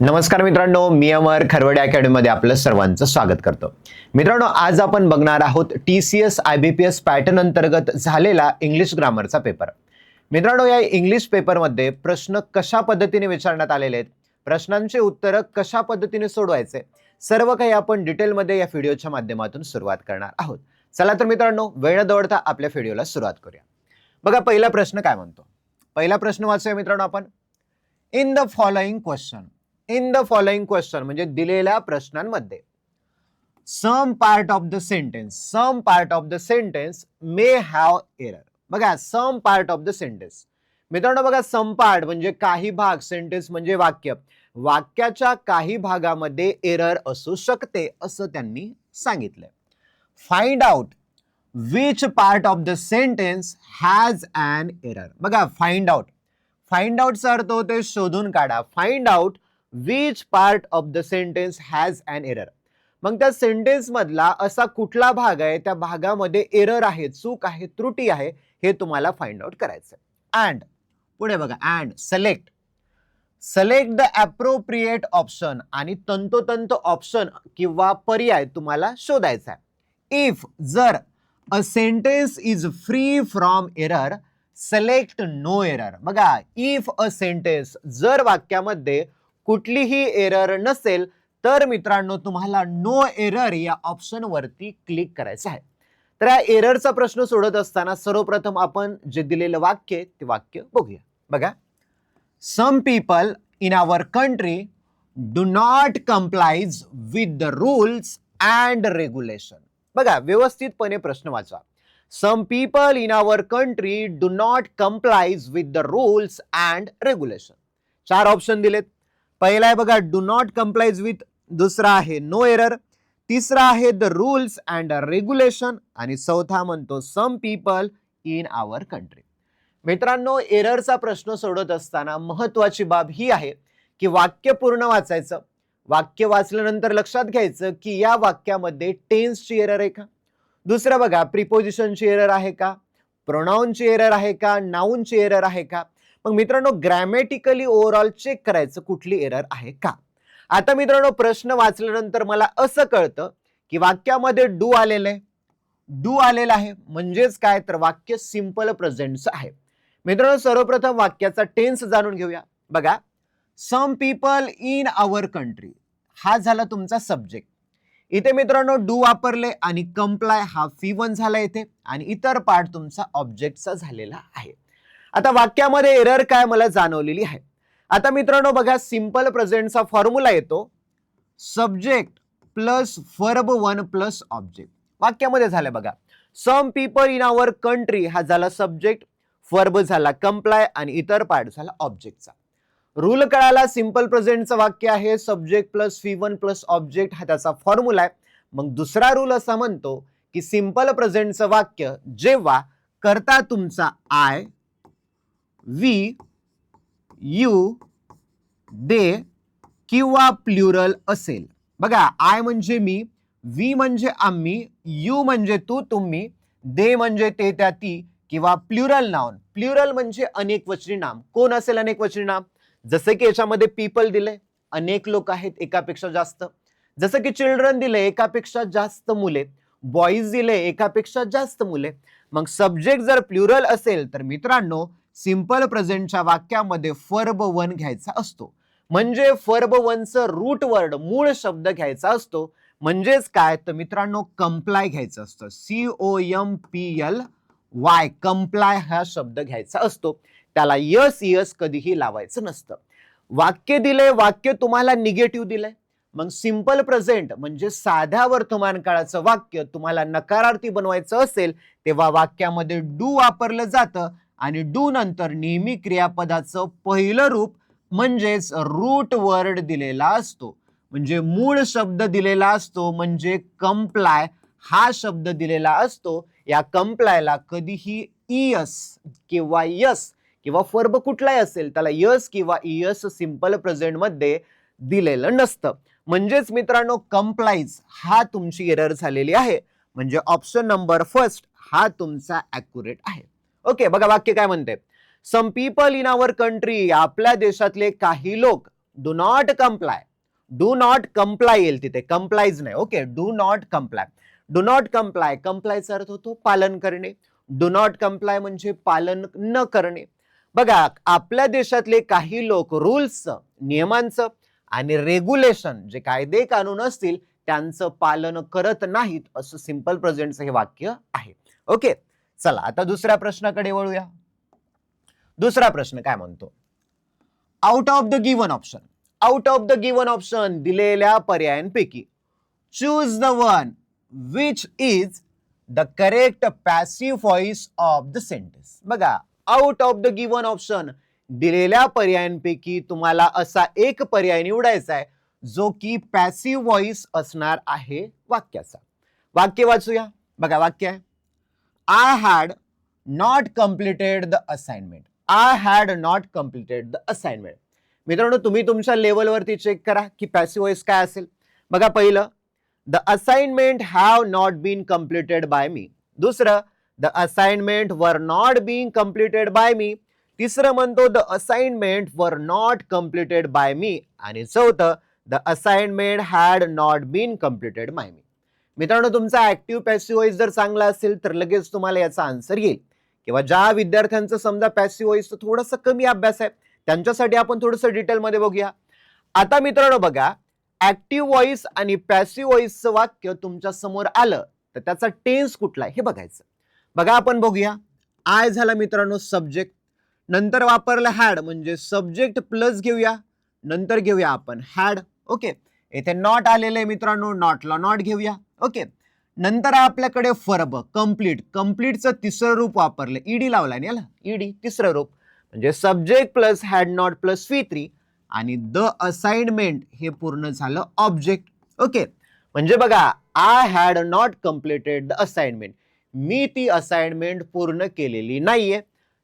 नमस्कार मित्रांनो, मी अमर खरवडे अकॅडमीमध्ये आपलं सर्वांचं स्वागत करतो. मित्रांनो, आज आपण बघणार आहोत TCS IBPS पॅटर्न अंतर्गत झालेला इंग्लिश ग्रामरचा पेपर. मित्रांनो, या इंग्लिश पेपरमध्ये प्रश्न कशा पद्धतीने विचारण्यात आलेले आहेत, प्रश्नांचे उत्तर कशा पद्धतीने सोडवायचे, सर्व काही आपण डिटेलमध्ये या व्हिडिओच्या माध्यमातून सुरुवात करणार आहोत. चला तर मित्रांनो, वेळ न दवडता आपल्या व्हिडिओला सुरुवात करूया. बघा, पहिला प्रश्न काय म्हणतो. पहिला प्रश्न वाचूया मित्रांनो आपण. इन द फॉलोइंग क्वेश्चन म्हणजे दिलेल्या प्रश्नांमध्ये some part of the sentence may have error. बघा, some part of the sentence मित्रांनो, बघा सम पार्ट म्हणजे काही भाग, सेंटेन्स म्हणजे वाक्य, वाक्याच्या काही भागामध्ये एरर असू शकते असं त्यांनी सांगितलंय. Find out which part of the sentence has an error. बघा, फाइंड आउटचा अर्थ होते शोधून काढा. Find out which part of the sentence has an error. मग त्या सेंटेन्स मधला असा कुठला भाग आहे, त्या भागामध्ये एरर आहे, चूक आहे, त्रुटी आहे, हे तुम्हाला फाइंड आउट करायचं. अँड पुढे बघा, and select the appropriate option. आणि तंतोतंत ऑप्शन किंवा पर्याय तुम्हाला शोधायचा आहे. इफ जर a sentence is free from error select no error. बघा, इफ अ सेंटेन्स जर वाक्यामध्ये कुठलीही एरर नसेल तर मित्रांनो तुम्हाला नो एरर या ऑप्शन वरती क्लिक करायचं आहे. तर या एररचा प्रश्न सोडत असताना सर्वप्रथम आपण जे दिलेलं वाक्य ते वाक्य बघूया. बघा, some people in our country do not complies with the rules and regulation. बघा, व्यवस्थितपणे प्रश्न वाचा. Some people in our country do not complies with the rules and regulation. 4 option दिलेत. पहिला आहे बघा डू नॉट कंप्लाइज विथ, दुसरा आहे नो एरर, तिसरा आहे द रूल्स अँड रेग्युलेशन, आणि चौथा म्हणतो some people in our country. मित्रांनो, एररचा प्रश्न सोडत असताना महत्वाची बाब ही आहे की वाक्य पूर्ण वाचायचं. वाक्य वाचल्यानंतर लक्षात घ्यायचं की या वाक्यामध्ये टेन्सची एरर आहे का, दुसरं बघा प्रिपोजिशनची एरर आहे का, प्रोनाउनची एरर आहे का, नाउनची एरर आहे का. मग मित्रांनो, ग्रॅमॅटिकली ओव्हरऑल चेक करायचं कुठली एरर आहे का. आता मित्रांनो, प्रश्न वाचल्यानंतर मला असं कळतं की वाक्यामध्ये डू आलेलं आहे, म्हणजेच काय, तर वाक्य सिंपल प्रेझेंटचं आहे. मित्रांनो, सर्वप्रथम वाक्याचा टेन्स जाणून घेऊया. बघा, some people in our country हा झाला तुमचा सब्जेक्ट. इथे मित्रांनो डू वापरले आणि कंप्लाय हा V1 झाला इथे, आणि इतर पार्ट तुमचा ऑब्जेक्टचा झालेला आहे. आता वाक्यामध्ये एरर काय मला जाणवलेली आहे. आता मित्रांनो बघा, सिंपल प्रेझेंटचा फॉर्म्युला येतो subject plus verb 1 plus object. वाक्यामध्ये झालं बघा, some people in our country हा झाला सब्जेक्ट, वर्ब झाला कंप्लाय, आणि इतर पार्ट झाला ऑब्जेक्टचा. रूल कळाला. सिंपल प्रेझेंटचं वाक्य आहे subject plus V1 plus object, हा त्याचा फॉर्म्युला आहे. मग दुसरा रूल असा म्हणतो की सिंपल प्रेझेंटचं वाक्य जेव्हा करता तुमचा आय, वी, यू, दे किंवा प्लुरल असेल. बघा, आय म्हणजे मी, वी म्हणजे आम्ही, यू म्हणजे तू तुम्ही, दे म्हणजे ते त्या ती, किंवा प्लुरल नाउन. प्लुरल म्हणजे अनेकवचनी नाम. कोण असेल अनेकवचनी नाम? जसे की याच्यामध्ये पीपल दिले, अनेक लोक आहेत, एकापेक्षा जास्त. जसं की चिल्ड्रन दिले, एकापेक्षा जास्त मुले. बॉईज दिले, एकापेक्षा जास्त मुले. मग सब्जेक्ट जर प्लुरल असेल तर मित्रांनो सिंपल प्रेझेंटच्या वाक्यामध्ये वर्ब 1 घ्यायचा असतो. म्हणजे वर्ब 1चं रूट वर्ड, मूळ शब्द घ्यायचा असतो. म्हणजेच काय, तर मित्रांनो कंप्लाय घ्यायचं असतं. COMPLY, कंप्लाय हा शब्द घ्यायचा असतो. त्याला यस कधीही लावायचं नसतं. वाक्य दिले, वाक्य तुम्हाला निगेटिव्ह दिलंय. मग सिंपल प्रेझेंट म्हणजे साध्या वर्तमान काळाचं वाक्य तुम्हाला नकारार्थी बनवायचं असेल तेव्हा वाक्यामध्ये डू वापरलं जातं, आणि डू नंतर नेहमी क्रियापदाचं पहिलं रूप म्हणजेच रूट वर्ड दिलेला असतो. म्हणजे मूळ शब्द दिलेला असतो, म्हणजे कंप्लाय हा शब्द दिलेला असतो. या कंप्लायला कधीही इयस किंवा यस किंवा वर्ब कुठलाही असेल त्याला यस किंवा इयस सिंपल प्रेझेंट मध्ये दिलेलं नसतं. म्हणजेच मित्रांनो कंप्लाइज हा तुमची एरर झालेली आहे. म्हणजे ऑप्शन नंबर फर्स्ट हा तुमचा ॲक्युरेट आहे. ओके, बघा वाक्य काय म्हणते. Some people in our country, आपल्या देशातले काही लोक do not comply, do not comply येईल तिथे, कम्प्लाइज नाही. Okay, do not comply. Do not comply, कम्प्लायचा अर्थ होतो पालन करणे. डू नॉट कम्प्लाय म्हणजे पालन न करणे. बघा, आपल्या देशातले काही लोक रूल्सचं, नियमांचं आणि रेग्युलेशन, जे कायदे कानून असतील त्यांचं पालन करत नाहीत, असं सिंपल प्रेझेंटचं हे वाक्य आहे. ओके, चला आता दुसऱ्या प्रश्नाकडे वळूया. दुसरा प्रश्न काय म्हणतो, out of the given option, out of the given option, दिलेल्या पर्यायांपैकी choose the one which is the correct passive voice of the sentence. बघा, out of the given option, दिलेल्या पर्यायांपैकी तुम्हाला असा एक पर्याय निवडायचा आहे जो की पॅसिव्ह व्हॉइस असणार आहे वाक्याचा. वाक्य वाचूया. बघा, वाक्य आहे, I had not completed the assignment. I had not completed the assignment. मित्रांनो, तुम्ही तुमच्या लेवलवरती चेक करा की पॅसिव्ह व्हॉइस काय असेल. बघा, पहिलं, the assignment have not been completed by me. दुसरं, the assignment were not being completed by me. तिसरं म्हणतो, the assignment were not completed by me. आणि चौथं, the assignment had not been completed by me. मित्रांनो, तुमचा active passive voice जर चांगला असेल तर लगेच तुम्हाला याचा आन्सर येईल. किंवा ज्या विद्यार्थ्यांचं समजा पॅसिव्ह व्हॉइसचं थोडंसं कमी अभ्यास आहे त्यांच्यासाठी आपण थोडंसं डिटेलमध्ये बघूया. आता मित्रांनो बघा, ऍक्टिव्ह व्हॉइस आणि पॅसिव्ह व्हॉइसचं वाक्य तुमच्या समोर आलं तर त्याचा टेन्स कुठला आहे हे बघायचं. बघा, आपण बघूया. आय झाला मित्रांनो सब्जेक्ट, नंतर वापरलं हॅड म्हणजे सब्जेक्ट प्लस घेऊया, नंतर घेऊया आपण हॅड. ओके, इथे नॉट आलेलं आहे मित्रांनो, नॉटला नॉट घेऊया. ओके, नंतर आपल्याकडे फर्ब कंप्लीट, कंप्लीटचं तिसरं रूप वापरलं, ईडी लावला याला, ईडी तिसरं रूप म्हणजे subject plus had not plus V3 आणि द असाइनमेंट हे पूर्ण झालं ऑब्जेक्ट. ओके, म्हणजे बघा, I had not completed the assignment, मी ती असाइनमेंट पूर्ण केलेली नाहीये.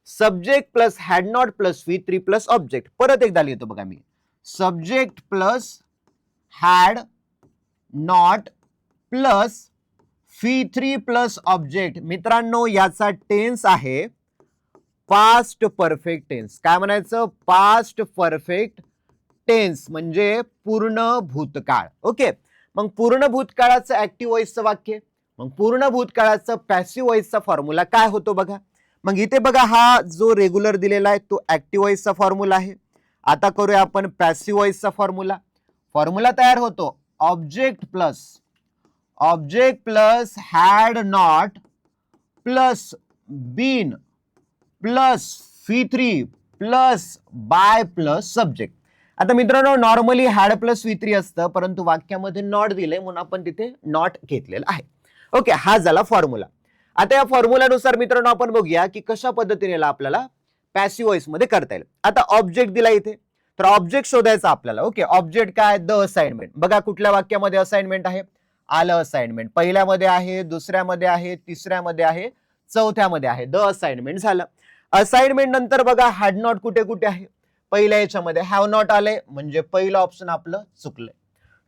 Subject plus had not plus V3 plus object. परत एकदा लिहितो बघा मी, subject plus had not plus V3 plus object. मित्रांनो, याचा टेन्स आहे पास्ट परफेक्ट टेन्स. काय म्हणायचं, पास्ट परफेक्ट टेन्स म्हणजे पूर्ण भूतकाळ. ओके, मग पूर्ण भूतकाळाचं ऍक्टिव्ह व्हॉइसचं वाक्य, मग पूर्ण भूतकाळाचं पॅसिव्ह व्हॉइसचा फॉर्म्युला काय होतो बघा. मग इथे बघा, हा जो रेग्युलर दिलेला आहे तो ऍक्टिव्ह व्हॉइसचा फॉर्म्युला आहे. आता करूया आपण पॅसिव्ह व्हॉइसचा फॉर्म्युला. फॉर्म्युला तयार होतो, object plus had not plus been plus V3 plus by plus subject. आता मित्रांनो, नॉर्मली हॅड प्लस V3 असतं, परंतु वाक्यामध्ये नॉट दिलंय म्हणून आपण तिथे नॉट घेतलेला आहे. ओके, हा झाला फॉर्म्युला. आता या फॉर्म्युलानुसार मित्रांनो आपण बघूया की कशा पद्धतीने आपल्याला पॅसिव्ह व्हॉइस मध्ये करता येईल. आता ऑब्जेक्ट दिला इथे, तर ऑब्जेक्ट शोधायचा आपल्याला. ओके, ऑब्जेक्ट काय, द असाइनमेंट. बघा, कुठल्या वाक्यामध्ये असाइनमेंट आहे, आलं असाइनमेंट. पहिल्यामध्ये आहे, दुसऱ्यामध्ये आहे, तिसऱ्यामध्ये आहे, चौथ्यामध्ये आहे, द असाइनमेंट झालं. असाइनमेंट नंतर बघा, हॅड नॉट कुठे कुठे आहे, पहिल्या याच्यामध्ये हॅव नॉट आले म्हणजे पहिलं ऑप्शन आपलं चुकलंय.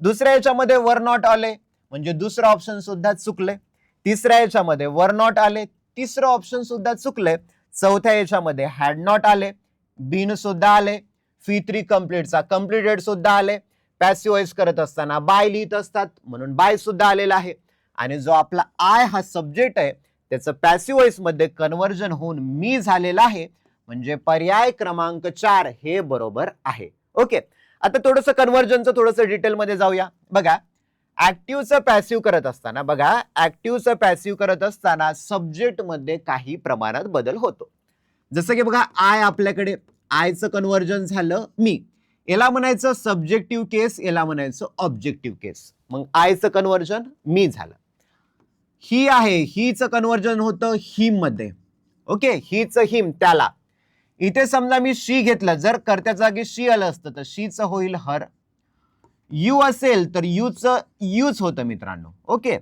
दुसऱ्या याच्यामध्ये वर नॉट आले म्हणजे दुसरं ऑप्शन सुद्धा चुकलंय. तिसऱ्या याच्यामध्ये वर नॉट आले, तिसरं ऑप्शन सुद्धा चुकलंय. चौथ्या याच्यामध्ये हॅड नॉट आले, बीन सुद्धा आले, V3 कम्प्लीटचा कम्प्लिटेड सुद्धा आले. पॅसिव्ह व्हॉइस करत असताना बाय लिहित असतात म्हणून बाय सुद्धा आलेला आहे. आणि जो आपला आय हा सब्जेक्ट आहे त्याचं पॅसिव्ह व्हॉइस मध्ये कन्व्हर्जन होऊन मी झालेला आहे, म्हणजे पर्याय क्रमांक 4 हे बरोबर आहे. ओके, आता थोडंसं कन्व्हर्जनचं थोडंसं डिटेलमध्ये जाऊया. बघा, ऍक्टिव्हचं पॅसिव्ह करत असताना, बघा, ऍक्टिव्हचं पॅसिव्ह करत असताना सब्जेक्ट मध्ये काही प्रमाणात बदल होतो. जसं की बघा, आय आपल्याकडे, आयचं कन्व्हर्जन झालं मी, याला म्हणायचं सब्जेक्टिव्ह केस, याला म्हणायचं ऑब्जेक्टिव्ह केस. मग आयचं कन्व्हर्जन मी झालं. ही आहे, हीचं कन्व्हर्जन होतं हिम मध्ये. ओके, हीच हिम, त्याला. इथे समजा मी शी घेतलं, जर कर्त्या जागी शी आलं असतं तर शीचं होईल हर. यू असेल तर यूचं यूच होतं मित्रांनो. ओके,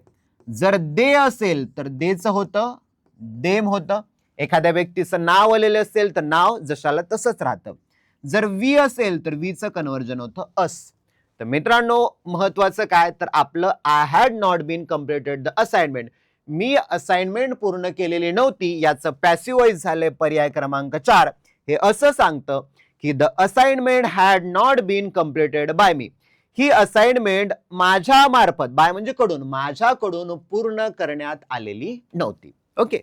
जर दे असेल तर देचं होतं देम होतं. एखाद्या व्यक्तीचं नाव आलेलं असेल तर नाव जशाला तसंच राहतं. जर वी असेल तर वीचं कन्व्हर्जन होतं अस. तर मित्रांनो, महत्वाचं काय, तर आपलं I had not been completed the assignment, मी असाइनमेंट पूर्ण केलेली नव्हती, याचं पॅसिव्ह व्हॉइस झाले पर्याय क्रमांक 4. हे असं सांगतं की the assignment had not been completed by me. ही असाइनमेंट माझ्या मार्फत, बाय म्हणजे कडून, माझ्याकडून पूर्ण करण्यात आलेली नव्हती. ओके,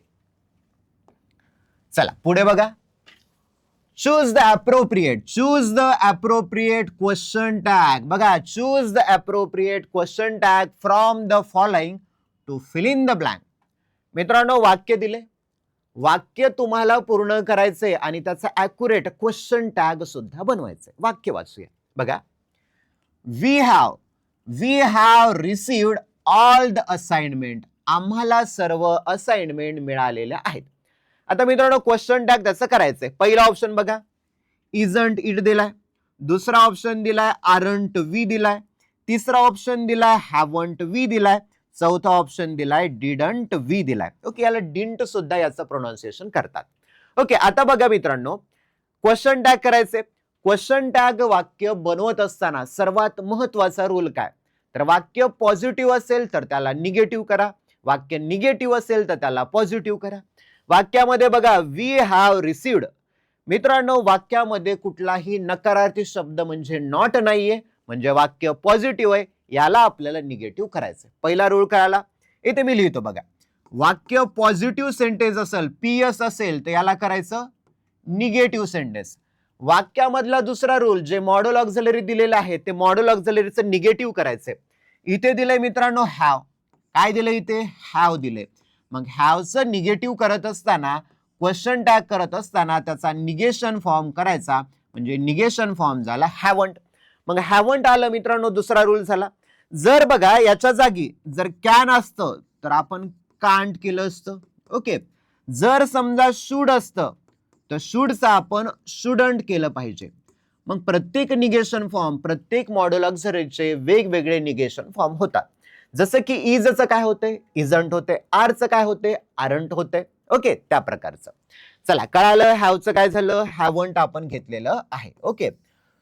चला पुढे बघा. Choose the appropriate question tag. बघा, choose the appropriate question tag from the following to fill in the blank. मित्रांनो, वाक्य दिले, वाक्य तुम्हाला पूर्ण करायचे आणि त्याचा ॲक्युरेट क्वेश्चन टॅग सुद्धा बनवायचे. वाक्य वाचूया. बघा, we have received all the assignment. आम्हाला सर्व असाइनमेंट मिळालेल्या आहेत. आता मित्रांनो, क्वेश्चन टॅग त्याचं करायचंय. पहिला ऑप्शन बघा, इजंट इट दिलाय. दुसरा ऑप्शन दिलाय आरंट वी दिलाय. तिसरा ऑप्शन दिलाय हॅवंट वी दिलाय. चौथा ऑप्शन दिलाय डिडंट वी दिलाय. ओके, याला डिंट सुद्धा याचं प्रोनाउन्सिएशन करतात. ओके, आता बघा मित्रांनो, क्वेश्चन टॅग करायचे. क्वेश्चन टॅग वाक्य बनवत असताना सर्वात महत्वाचा रूल काय, तर वाक्य पॉझिटिव्ह असेल तर त्याला निगेटिव्ह करा, वाक्य निगेटिव्ह असेल तर त्याला पॉझिटिव्ह करा. वाक्यामध्ये बघा, वी हॅव रिसिव्ड. मित्रांनो, वाक्यामध्ये कुठलाही नकारार्थी शब्द म्हणजे नॉट नाहीये, म्हणजे वाक्य पॉझिटिव्ह आहे, याला आपल्याला निगेटिव्ह करायचं. पहिला रूल कळाला. इथे मी लिहितो बघा, वाक्य पॉझिटिव्ह सेंटेन्स असेल, पीएस असेल तर याला करायचं निगेटिव्ह सेंटेन्स. वाक्यामधला दुसरा रूल, जे मॉड्यूल ऑक्झिलरी दिलेलं आहे ते मॉड्यूल ऑक्झिलरीचं निगेटिव्ह करायचंय. इथे दिलंय मित्रांनो हॅव. काय दिलंय इथे? हॅव दिले. मग हॅवचं निगेटिव्ह करत असताना, क्वेश्चन टॅग करत असताना त्याचा निगेशन फॉर्म करायचा, म्हणजे निगेशन फॉर्म झाला हॅवंट. मग हॅवंट आलं मित्रांनो, दुसरा रूल झाला. जर बघा याच्या जागी जर कॅन असतं तर आपण कांट केलं असतं. ओके, जर समजा शुड असतं तर शुडचा आपण शुडंट केलं पाहिजे. मग प्रत्येक निगेशन फॉर्म, प्रत्येक मॉड्यूल ऑक्झिलरीचे वेगवेगळे निगेशन फॉर्म होतात. जसं की इजचं काय होते? इजंट होते. आरचं काय होते? आरंट होते. ओके, त्या प्रकारचं. चला, कळालं. हॅवचं काय झालं? हॅवंट आपण घेतलेलं आहे. ओके,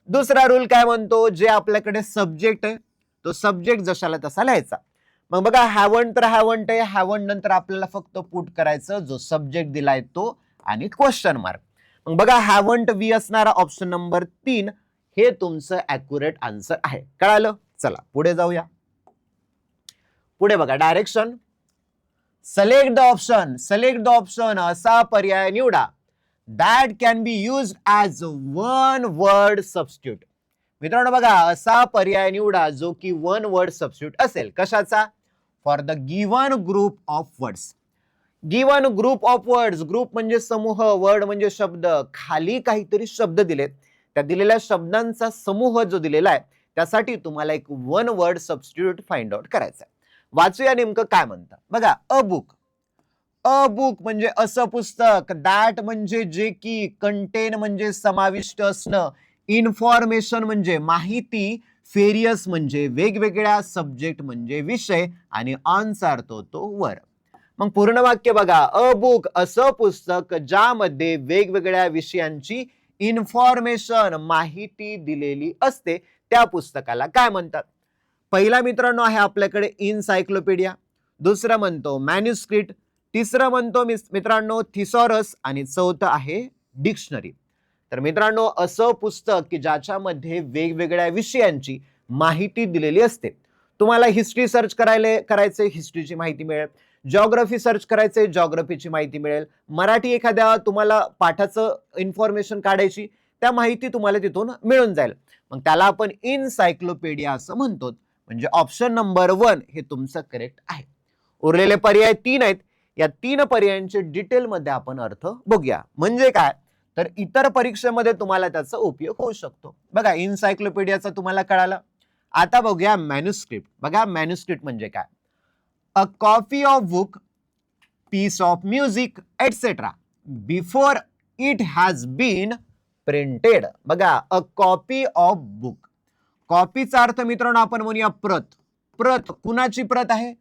दुसरा रूल काय म्हणतो, जे आपल्याकडे सब्जेक्ट आहे तो सब्जेक्ट जशाला तसा लिहायचा. मग बघा, हॅवंट तर हॅवंट आहे, हॅवंट नंतर आपल्याला फक्त पुट करायचं जो सब्जेक्ट दिलाय तो आणि क्वेश्चन मार्क. मग बघा, हॅवंट वी असणारा ऑप्शन नंबर 3 हे तुमचं ॲक्युरेट आन्सर आहे. कळालं? चला पुढे जाऊया. पुढे बघा, डायरेक्शन. सिलेक्ट द ऑप्शन असा पर्याय निवडा that can be used as one word substitute. मित्रांनो बघा, असा पर्याय निवडा जो की वन वर्ड सबस्टिट्यूट असेल. कशाचा? For the given group of words. Given group of words, group म्हणजे समूह, वर्ड म्हणजे शब्द. खाली काहीतरी शब्द दिलेत, त्या दिलेल्या शब्दांचा समूह जो दिलेला आहे त्यासाठी तुम्हाला एक one word substitute find out करायचा आहे. वाचूया नेमकं काय म्हणतं. बघा, अ बुक म्हणजे असं पुस्तक. दॅट म्हणजे जे की, कंटेन म्हणजे समाविष्ट असणं, इन्फॉर्मेशन म्हणजे माहिती, फेरियस म्हणजे वेगवेगळ्या, सब्जेक्ट म्हणजे विषय आणि ऑनचा तो वर. मग पूर्ण वाक्य बघा, अ बुक असं पुस्तक ज्यामध्ये वेगवेगळ्या विषयांची इन्फॉर्मेशन माहिती दिलेली असते, त्या पुस्तकाला काय म्हणतात? पहिला मित्रांनो आहे आपल्याकडे इनसायक्लोपीडिया, दुसरं म्हणतो मॅन्युस्क्रिप्ट, तिसरं म्हणतो मित्रांनो थिसॉरस आणि चौथं आहे डिक्शनरी. तर मित्रांनो, असं पुस्तक की ज्याच्यामध्ये वेगवेगळ्या विषयांची माहिती दिलेली असते. तुम्हाला हिस्ट्री सर्च करायचे, हिस्ट्रीची माहिती मिळेल. जिओग्राफी सर्च करायचे, जिओग्राफीची माहिती मिळेल. मराठी एखाद्या तुम्हाला पाठाचं इन्फॉर्मेशन काढायची, त्या माहिती तुम्हाला तिथून मिळून जाईल. मग त्याला आपण इनसायक्लोपीडिया असं म्हणतो. म्हणजे ऑप्शन नंबर 1 हे तुमचं करेक्ट आहे. उरलेले पर्याय 3 आहेत. या 3 पर्यायांचे डिटेलमध्ये आपण अर्थ बघूया. म्हणजे काय, तर इतर परीक्षेमध्ये तुम्हाला त्याचा उपयोग होऊ शकतो. बघा, इनसायक्लोपीडियाचा तुम्हाला कळालं. आता बघूया मॅन्युस्क्रिप्ट. बघा, मॅन्युस्क्रिप्ट म्हणजे काय? A copy of book, piece of music etcetera before it has been printed. बघा, अ कॉपी ऑफ बुक. कॉपीचा अर्थ मित्रांनो आपण म्हणूया प्रत. प्रत कुणाची प्रत आहे?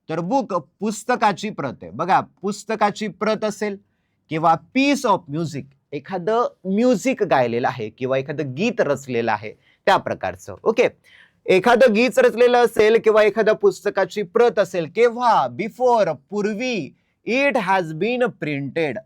तर बुक पुस्तकाची प्रत आहे. बघा, पुस्तकाची प्रत असेल किंवा पीस ऑफ म्युझिक, एखादं म्युझिक गायलेलं आहे किंवा एखादं गीत रचलेलं आहे त्या प्रकारचं. ओके, एखादं गीत रचलेलं असेल किंवा एखाद्या पुस्तकाची प्रत असेल केव्हा? बिफोर, पूर्वी, इट हॅज बीन प्रिंटेड,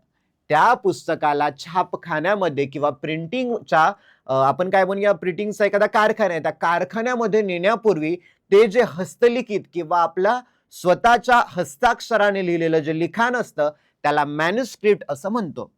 त्या पुस्तकाला छापखान्यामध्ये किंवा प्रिंटिंगच्या आपण काय म्हणूया प्रिंटिंगचा एखादा कारखाना आहे त्या कारखान्यामध्ये नेण्यापूर्वी ते जे हस्तलिखित किंवा आपल्या स्वतःच्या हस्ताक्षराने लिहिलेलं जे लिखाण असतं त्याला मॅन्युस्क्रिप्ट असं म्हणतो.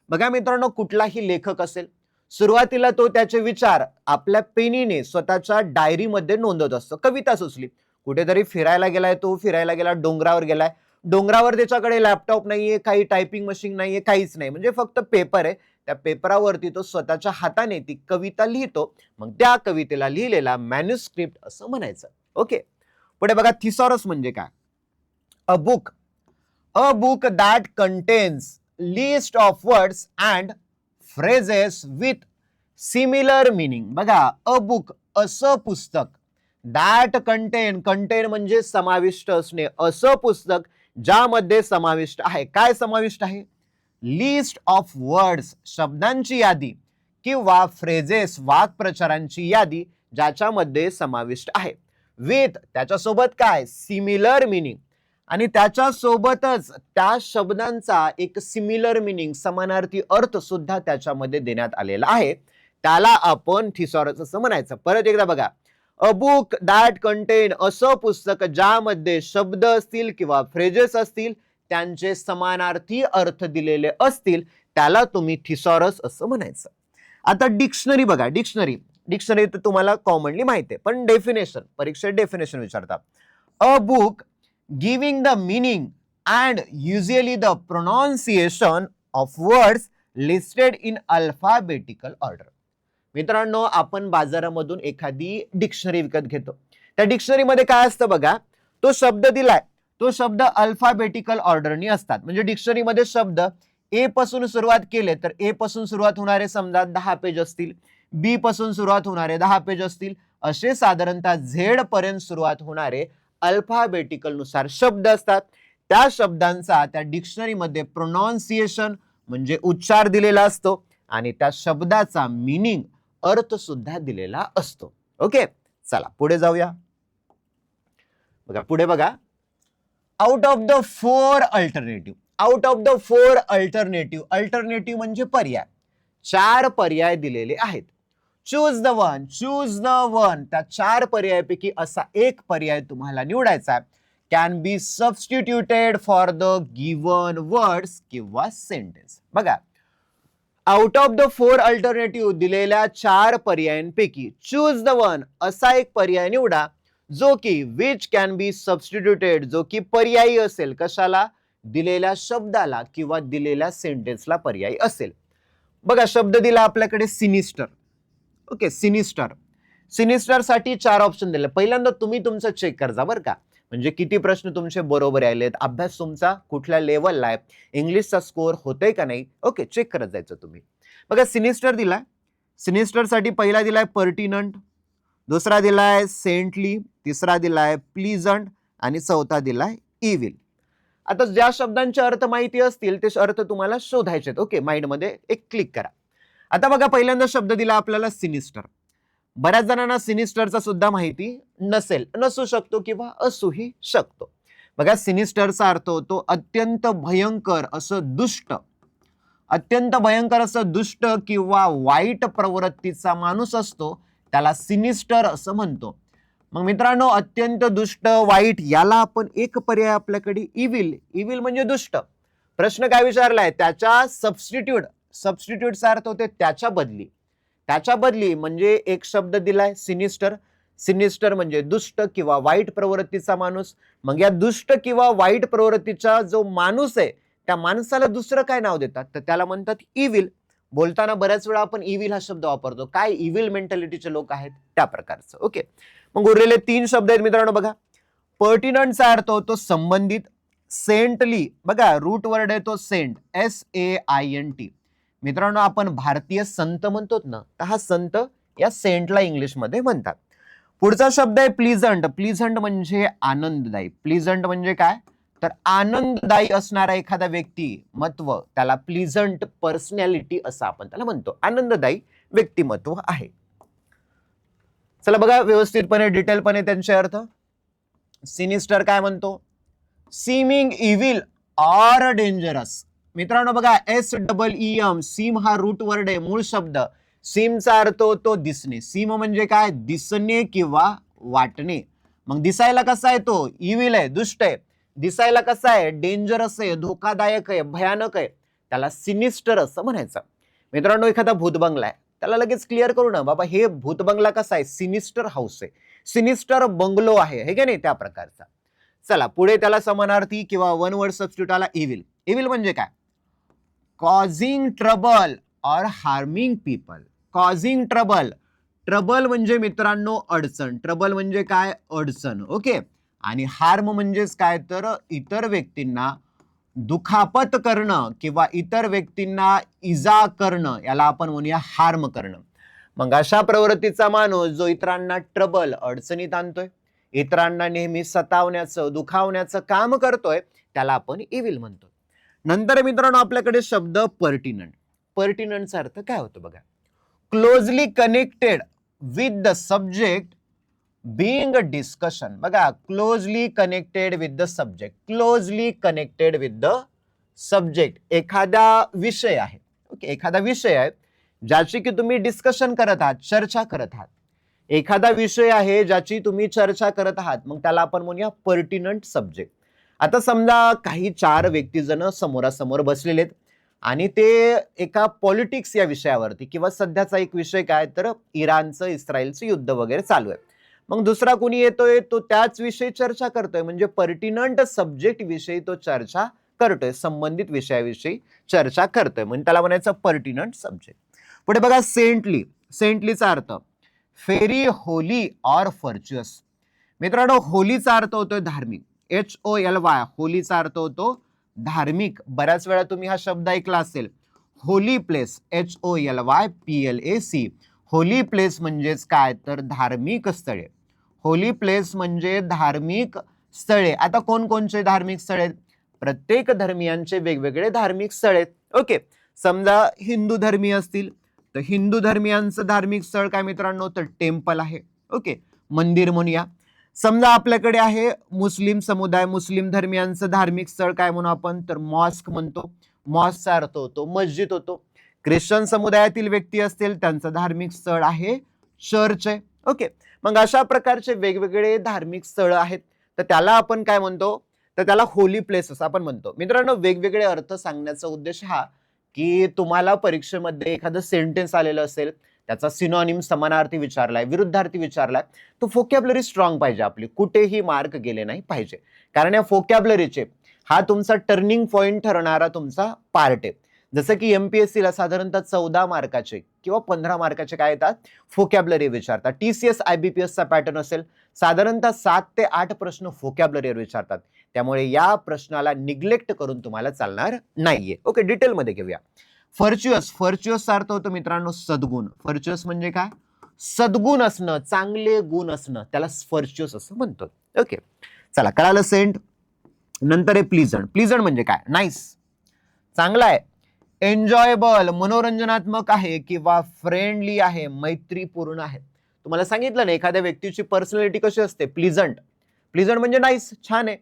बघा मित्रांनो, कुठलाही लेखक असेल सुरुवातीला तो त्याचे विचार आपल्या पेनीने स्वतःच्या डायरीमध्ये नोंदवत असतो. कविता सुचली, कुठेतरी फिरायला गेलाय, तो फिरायला गेला, डोंगरावर गेलाय, डोंगरावर त्याच्याकडे लॅपटॉप नाहीये, काही टायपिंग मशीन नाहीये, काहीच नाही, म्हणजे फक्त पेपर आहे. त्या पेपरावरती तो स्वतःच्या हाताने ती कविता लिहितो. मग त्या कवितेला लिहिलेला मॅन्युस्क्रिप्ट असं म्हणायचं. ओके, पुढे बघा थिसॉरस म्हणजे काय. A book that contains list of words and phrases with similar meaning. बघा, अ बुक असं पुस्तक, दॅट कंटेन म्हणजे समाविष्ट असणे, असं पुस्तक ज्यामध्ये समाविष्ट आहे, काय समाविष्ट आहे, लिस्ट ऑफ वर्ड्स शब्दांची यादी किंवा फ्रेजेस वाक्प्रचारांची यादी ज्याच्यामध्ये समाविष्ट आहे, विथ त्याच्यासोबत काय सिमिलर मीनिंग, आणि त्याच्यासोबतच त्या शब्दांचा एक सिमिलर मीनिंग समानार्थी अर्थ सुद्धा त्याच्यामध्ये देण्यात आलेला आहे, त्याला आपण थिसॉरस असं म्हणायचं. परत एकदा बघा, अ बुक दॅट कंटेन असं पुस्तक ज्यामध्ये शब्द असतील किंवा फ्रेजेस असतील त्यांचे समानार्थी अर्थ दिलेले असतील त्याला तुम्ही थिसॉरस असं म्हणायचं. आता डिक्शनरी बघा, डिक्शनरी तर तुम्हाला कॉमनली माहिती आहे, पण डेफिनेशन, परीक्षेत डेफिनेशन विचारतात. A book giving the meaning and usually the pronunciation of words listed in alphabetical order. मित्रांनो, आपण बाजारामधून एखादी डिक्शनरी विकत घेतो, त्या डिक्शनरीमध्ये काय असतं बघा, तो शब्द दिलाय, तो शब्द अल्फाबेटिकल ऑर्डरनी असतात. म्हणजे डिक्शनरीमध्ये शब्द ए पासून सुरुवात केले तर ए पासून सुरुवात होणारे समजा 10 पेज असतील, बी पासून सुरुवात होणारे 10 पेज असतील, असे साधारणतः झेड पर्यंत सुरुवात होणारे अल्फाबेटिकल नुसार शब्द असतात. त्या शब्दांचा त्या डिक्शनरीमध्ये प्रोनाउन्सिएशन म्हणजे उच्चार दिलेला असतो आणि त्या शब्दाचा मीनिंग अर्थ सुद्धा दिलेला असतो. ओके, चला पुढे जाऊया. बघा पुढे बघा, out of the four alternative. Out of the four alternative, alternative म्हणजे पर्याय, 4 पर्याय दिलेले आहेत. चूज द वन, त्या 4 पर्यायापैकी असा एक पर्याय तुम्हाला निवडायचा, can be substituted for the given words किंवा सेंटेन्स. बघा, out of the four alternative दिलेल्या 4 पर्यायांपैकी चूज द वन असा एक पर्याय निवडा जो की विच कॅन बी सबस्टिट्यूटेड, जो की पर्यायी असेल, कशाला, दिलेल्या शब्दाला किंवा दिलेल्या सेंटेन्सला पर्यायी असेल. बघा, शब्द दिला आपल्याकडे सिनिस्टर. ओके, सिनिस्टर साठी 4 ऑप्शन दिले. पहिल्यांदा तुम्ही तुमचं चेक करा बरं का, म्हणजे किती प्रश्न तुमचे बरोबर आलेत, अभ्यास तुमचा कुठल्या लेवलला आहे, इंग्लिशचा स्कोर होतोय का नाही, ओके चेक करत जायचं तुम्ही. बघा, सिनिस्टर दिलाय, सिनिस्टर साठी पहिला दिलाय पर्टिनंट, दुसरा दिलाय सेंटली, तिसरा दिलाय प्लीजंट आणि चौथा दिलाय इविल. आता ज्या शब्दांचे अर्थ माहिती असतील ते अर्थ तुम्हाला शोधायचे. ओके, माइंड मध्ये एक क्लिक करा. आता बघा, पहिल्यांदा शब्द दिला आपल्याला सिनिस्टर. बऱ्याच जणांना सिनिस्टरचा सुद्धा माहिती नसू शकतो किंवा असूही शकतो. बघा, सिनिस्टरचा अर्थ होतो अत्यंत भयंकर असं दुष्ट, अत्यंत भयंकर असं दुष्ट किंवा वाईट प्रवृत्तीचा माणूस असतो त्याला सिनिस्टर असं म्हणतो. मग मित्रांनो, अत्यंत दुष्ट वाईट याला आपण एक पर्याय आपल्याकडे इविल म्हणजे दुष्ट. प्रश्न काय विचारलाय, त्याच्या सबस्टिट्यूटचा अर्थ होते त्याच्या बदली म्हणजे एक शब्द दिलाय सिनिस्टर म्हणजे दुष्ट किंवा वाईट प्रवृत्तीचा माणूस. मग या दुष्ट किंवा वाईट प्रवृत्तीचा जो माणूस आहे त्या माणसाला दुसरं काय नाव देतात तर त्याला म्हणतात इविल. बोलताना बऱ्याच वेळा आपण इविल हा शब्द वापरतो, काय इविल मेंटॅलिटीचे लोक आहेत त्या प्रकारचं. ओके, मग उरलेले 3 शब्द आहेत मित्रांनो. बघा, पर्टिनंटचा अर्थ होतो संबंधित, सेंटली, बघा रूट वर्ड आहे तो सेंट, SAINT. मित्रांनो, आपण भारतीय संत म्हणतो ना, तर हा संत या सेंटला इंग्लिश मध्ये म्हणतात. पुढचा शब्द आहे प्लीझंट म्हणजे आनंददायी. प्लीझंट म्हणजे काय तर आनंददायी असणारा एखादा व्यक्तिमत्व, त्याला प्लीझंट पर्सनॅलिटी असं आपण त्याला म्हणतो, आनंददायी व्यक्तिमत्व आहे. चला बघा व्यवस्थितपणे डिटेलपणे त्यांचे अर्थ. सिनिस्टर काय म्हणतो, सीमिंग इव्हिल ऑर डेंजरस, मित्रांनो बघा SEEM, सीम हा रूट वर्ड आहे, मूळ शब्द. सीमचा अर्थ होतो दिसणे. सीम म्हणजे काय? दिसणे किंवा वाटणे. मग दिसायला कसा आहे तो? इव्हिल आहे, दुष्ट आहे. दिसायला कसा आहे? डेंजरस आहे, धोकादायक आहे, भयानक आहे. त्याला सिनिस्टर असं म्हणायचं. मित्रांनो एखादा भूतबंगला आहे, त्याला लगेच क्लिअर करू ना बाबा हे भूतबंगला कसा आहे? सिनिस्टर हाऊस आहे, सिनिस्टर बंगलो आहे, हे की नाही, त्या प्रकारचा. चला पुढे त्याला समानार्थी किंवा वन वर्ड सबस्टिट्यूट आला इव्हिल. इव्हिल म्हणजे काय? कॉझिंग ट्रबल और harming people. Causing trouble. Trouble म्हणजे मित्रांनो अडचण. ट्रबल म्हणजे काय? अडचण. ओके. आणि हार्म म्हणजेच काय? तर इतर व्यक्तींना दुखापत करणं किंवा इतर व्यक्तींना इजा करणं, याला आपण म्हणूया हार्म करणं. मग अशा प्रवृत्तीचा माणूस जो इतरांना ट्रबल, अडचणीत आणतोय, इतरांना नेहमी सतावण्याचं, दुखावण्याचं काम करतोय, त्याला आपण इव्हिल म्हणतो. नंतर मित्रांनो आपल्याकडे शब्द पर्टिनंट. पर्टिनंटचा अर्थ काय होतो बघा? Closely connected with the subject being a discussion. बघा, closely connected with the subject. Closely connected with the subject. एखादा विषय आहे, ओके, एखादा विषय आहे ज्याची की तुम्ही डिस्कशन करत आहात, चर्चा करत आहात. एखादा विषय आहे ज्याची तुम्ही चर्चा करत आहात, मग त्याला आपण म्हणूया पर्टिनंट सब्जेक्ट. आता समजा काही 4 व्यक्तीजण समोरासमोर बसलेले आहेत आणि ते एका पॉलिटिक्स या विषयावरती, किंवा सध्याचा एक विषय काय तर इराणचं इस्रायलचं युद्ध वगैरे चालू आहे. मग दुसरा कोणी येतोय, तो त्याच विषयी चर्चा करतोय, म्हणजे पर्टिनंट सब्जेक्ट विषयी तो चर्चा करतोय, संबंधित विषयाविषयी चर्चा करतोय, म्हणजे त्याला म्हणायचं पर्टिनंट सब्जेक्ट. पुढे बघा सेंटली. सेंटलीचा अर्थ फेरी, होली और फॉर्च्युअस. मित्रांनो होलीचा अर्थ होतोय धार्मिक. HOLY. होलीचा अर्थ होतो धार्मिक. बऱ्याच वेळा तुम्ही हा शब्द ऐकला असेल, holy place. HOLYPLAC. Holy place म्हणजेच काय तर धार्मिक स्थळे. होली प्लेस म्हणजे धार्मिक स्थळे. आता कोणकोणचे धार्मिक स्थळे? प्रत्येक धर्मियांचे वेगवेगळे धार्मिक स्थळे. ओके. समजा हिंदू धर्मीय असतील तर हिंदू धर्मियांचं धार्मिक स्थळ काय मित्रांनो? तर टेम्पल आहे. ओके, मंदिर म्हणूया. समजा आपल्याकडे आहे मुस्लिम समुदाय, मुस्लिम धर्मियांचं धार्मिक स्थळ काय म्हणू आपण? तर मॉस्क म्हणतो. मॉस्कचा अर्थ होतो मस्जिद होतो. ख्रिश्चन समुदायातील व्यक्ती असतील त्यांचं धार्मिक स्थळ आहे चर्च आहे. ओके. मग अशा प्रकारचे वेगवेगळे धार्मिक स्थळ आहेत, तर त्याला आपण काय म्हणतो? तर त्याला होली प्लेस असं आपण म्हणतो. मित्रांनो वेगवेगळे अर्थ सांगण्याचा उद्देश हा की तुम्हाला परीक्षेमध्ये एखादं सेंटेन्स आलेलं असेल, त्याचा सिनॉनिम समानार्थी विचारलाय, विरुद्धार्थी विचारलाय, तो फोकॅब्युलरी स्ट्रॉंग पाहिजे आपली, कुठेही मार्क गेले नाही पाहिजे. कारण या फोकॅब्युलरीचे हा तुमचा टर्निंग पॉइंट ठरणारा तुमचा पार्ट आहे. जसं की MPSC ला साधारणतः 14 मार्काचे किंवा 15 मार्काचे काय येतात? फोकॅब्युलरी विचारतात. TCS IBPS चा पॅटर्न असेल, साधारणतः 7 ते 8 प्रश्न फोकॅब्युलरीवर विचारतात. त्यामुळे या प्रश्नाला निग्लेक्ट करून तुम्हाला चालणार नाहीये. ओके, डिटेलमध्ये घेऊया. फॉर्च्युअस. फॉर्च्युअसचा अर्थ होतो मित्रांनो सद्गुण. फॉर्च्युअस म्हणजे काय? सद्गुण असणं, चांगले गुण असणं, त्याला फॉर्च्युअस असं म्हणतो. ओके, चला कळालं सेंट. नंतर आहे प्लीजंट. प्लीजंट म्हणजे काय? नाईस, चांगला आहे, एन्जॉयबल, मनोरंजनात्मक आहे, किंवा फ्रेंडली आहे, मैत्रीपूर्ण आहे. तुम्हाला सांगितलं ना एखाद्या व्यक्तीची पर्सनॅलिटी कशी असते? प्लीजंट. प्लीजंट म्हणजे नाईस, छान आहे,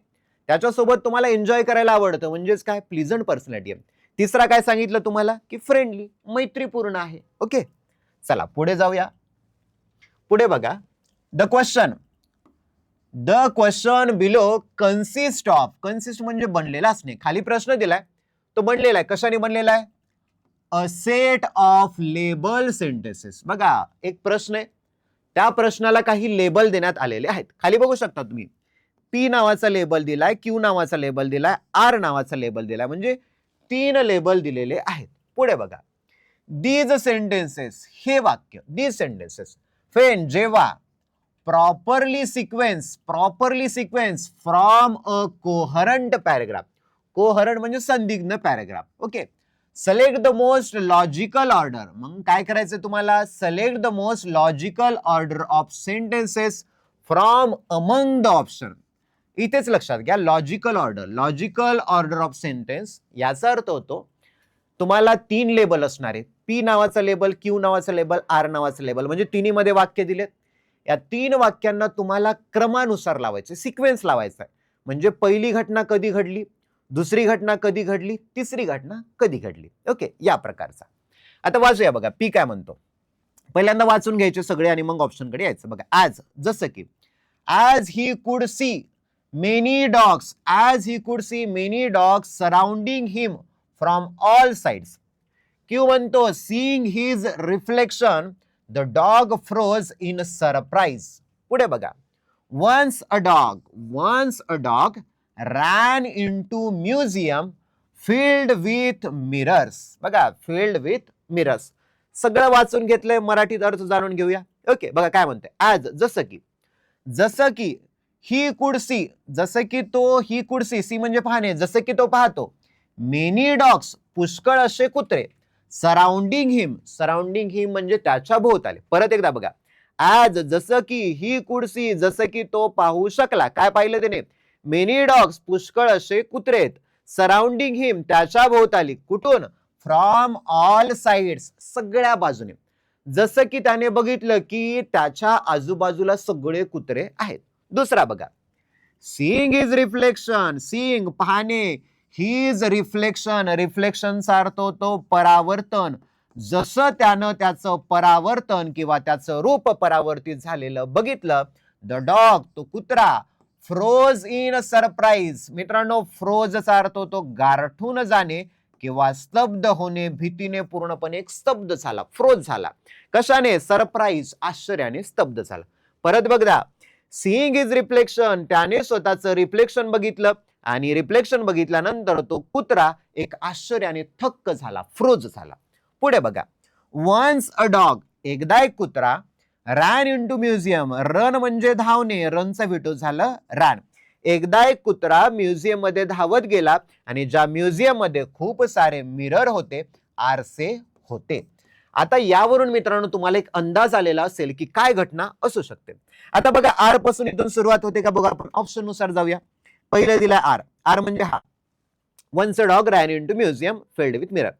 त्याच्यासोबत तुम्हाला एन्जॉय करायला आवडतं, म्हणजेच काय? प्लीजंट पर्सनॅलिटी आहे. तिसरा काय सांगितलं तुम्हाला? की फ्रेंडली, मैत्रीपूर्ण आहे. ओके, चला पुढे जाऊया. पुढे बघा, the question. The question below consist of. Consist म्हणजे बनलेला असणे. खाली प्रश्न दिलाय, तो बनलेला आहे. कशाने बनलेला आहे? A set of label sentences. बघा एक प्रश्न आहे, त्या प्रश्नाला काही लेबल देण्यात आलेले आहेत. खाली बघू शकता तुम्ही, P नावाचा लेबल दिलाय, Q नावाचा लेबल दिलाय, R नावाचा लेबल दिलाय, म्हणजे 3 लेबल दिलेले आहेत. पुढे बघा, दीज सेंटेन्सेस, हे वाक्य, दीज सेंटेन्सेस फेन जेव्हा properly sequence from a coherent paragraph. Coherent म्हणजे संदिग्ध paragraph. Okay, select the most logical order. मग काय करायचं तुम्हाला? Select the most logical order of sentences from among the option. इथेच लक्षात घ्या, logical order. Logical order of sentence याचा अर्थ होतो तुम्हाला 3 लेबल असणार आहेत. P नावाचा लेबल, Q नावाचा लेबल, R नावाचा लेबल, म्हणजे तिन्ही मध्ये वाक्य दिलेत. या 3 वाक्यांना तुम्हाला क्रमानुसार लावायचे, सिक्वेन्स लावायचा आहे. म्हणजे पहिली घटना कधी घडली, दुसरी घटना कधी घडली, तिसरी घटना कधी घडली. ओके, या प्रकारचा. आता वाचूया बघा, पी काय म्हणतो. पहिल्यांदा वाचून घ्यायचे सगळे आणि मग ऑप्शनकडे यायचं. बघा, आज जसं की as he could see many dogs, as he could see many dogs surrounding him from all sides. Q म्हणतो seeing his reflection the dog froze in surprise. पुढे बघा, once a dog ran into museum filled with mirrors. बघा, filled with mirrors. सगळं वाचून घेतलंय, मराठीत अर्थ जाणून घेऊया. ओके, बघा काय म्हणते. आज जसं की ही कुड सी, जसं की तो ही कुड सी म्हणजे पाहणे, जसं की तो पाहतो. मेनी डॉग्स, पुष्कळ असे कुत्रे. सराउंडिंग हिम म्हणजे त्याच्या भोवताली. परत एकदा बघा, आज जसं की ही कुड सी, जसं की तो पाहू शकला. काय पाहिलं त्याने? मेनी डॉग्स, पुष्कळ असे कुत्रे आहेत. सराउंडिंग हिम, त्याच्या भोवताली. कुठून? फ्रॉम ऑल साइड्स, सगळ्या बाजूने. जसं की त्याने बघितलं की त्याच्या आजूबाजूला सगळे कुत्रे आहेत. दुसरा बघा, सीइंग इज रिफ्लेक्शन, सीइंग पाहणे, हिज रिफ्लेक्शन, रिफ्लेक्शनचा अर्थ होतो परावर्तन. जसं त्यानं त्याचं परावर्तन किंवा त्याचं रूप परावर्तित झालेलं बघितलं. द डॉग, तो कुत्रा, फ्रोज इन सरप्राईज. मित्रांनो, फ्रोजचा अर्थ होतो गारठून जाणे किंवा स्तब्ध होणे, भीतीने पूर्णपणे स्तब्ध झाला, फ्रोज झाला. कशाने? सरप्राईज, आश्चर्याने स्तब्ध झाला. परत बघा, सीइंग इज रिफ्लेक्शन, त्याने स्वतःचं रिफ्लेक्शन बघितलं आणि रिफ्लेक्शन बघितल्यानंतर तो कुत्रा एक आश्चर्याने थक्क झाला, फ्रोज झाला. पुढे बघा, वन्स अ डॉग, एकदा एक कुत्रा, रॅन इनटू म्युझियम, रन म्हणजे धावणे, रनचा विटो झालं रॅन. एकदा एक कुत्रा म्युझियम मध्ये धावत गेला आणि ज्या म्युझियम मध्ये खूप सारे मिरर होते, आरसे होते. आता यावरून मित्रांनो तुम्हाला एक अंदाज आलेला असेल की काय घटना असू शकते. आता बघा, आर पासून इथून सुरुवात होते का बघा, आपण ऑप्शन नुसार जाऊया. पहिलं दिलाय आर म्हणजे हा, once a dog ran into museum filled with mirror.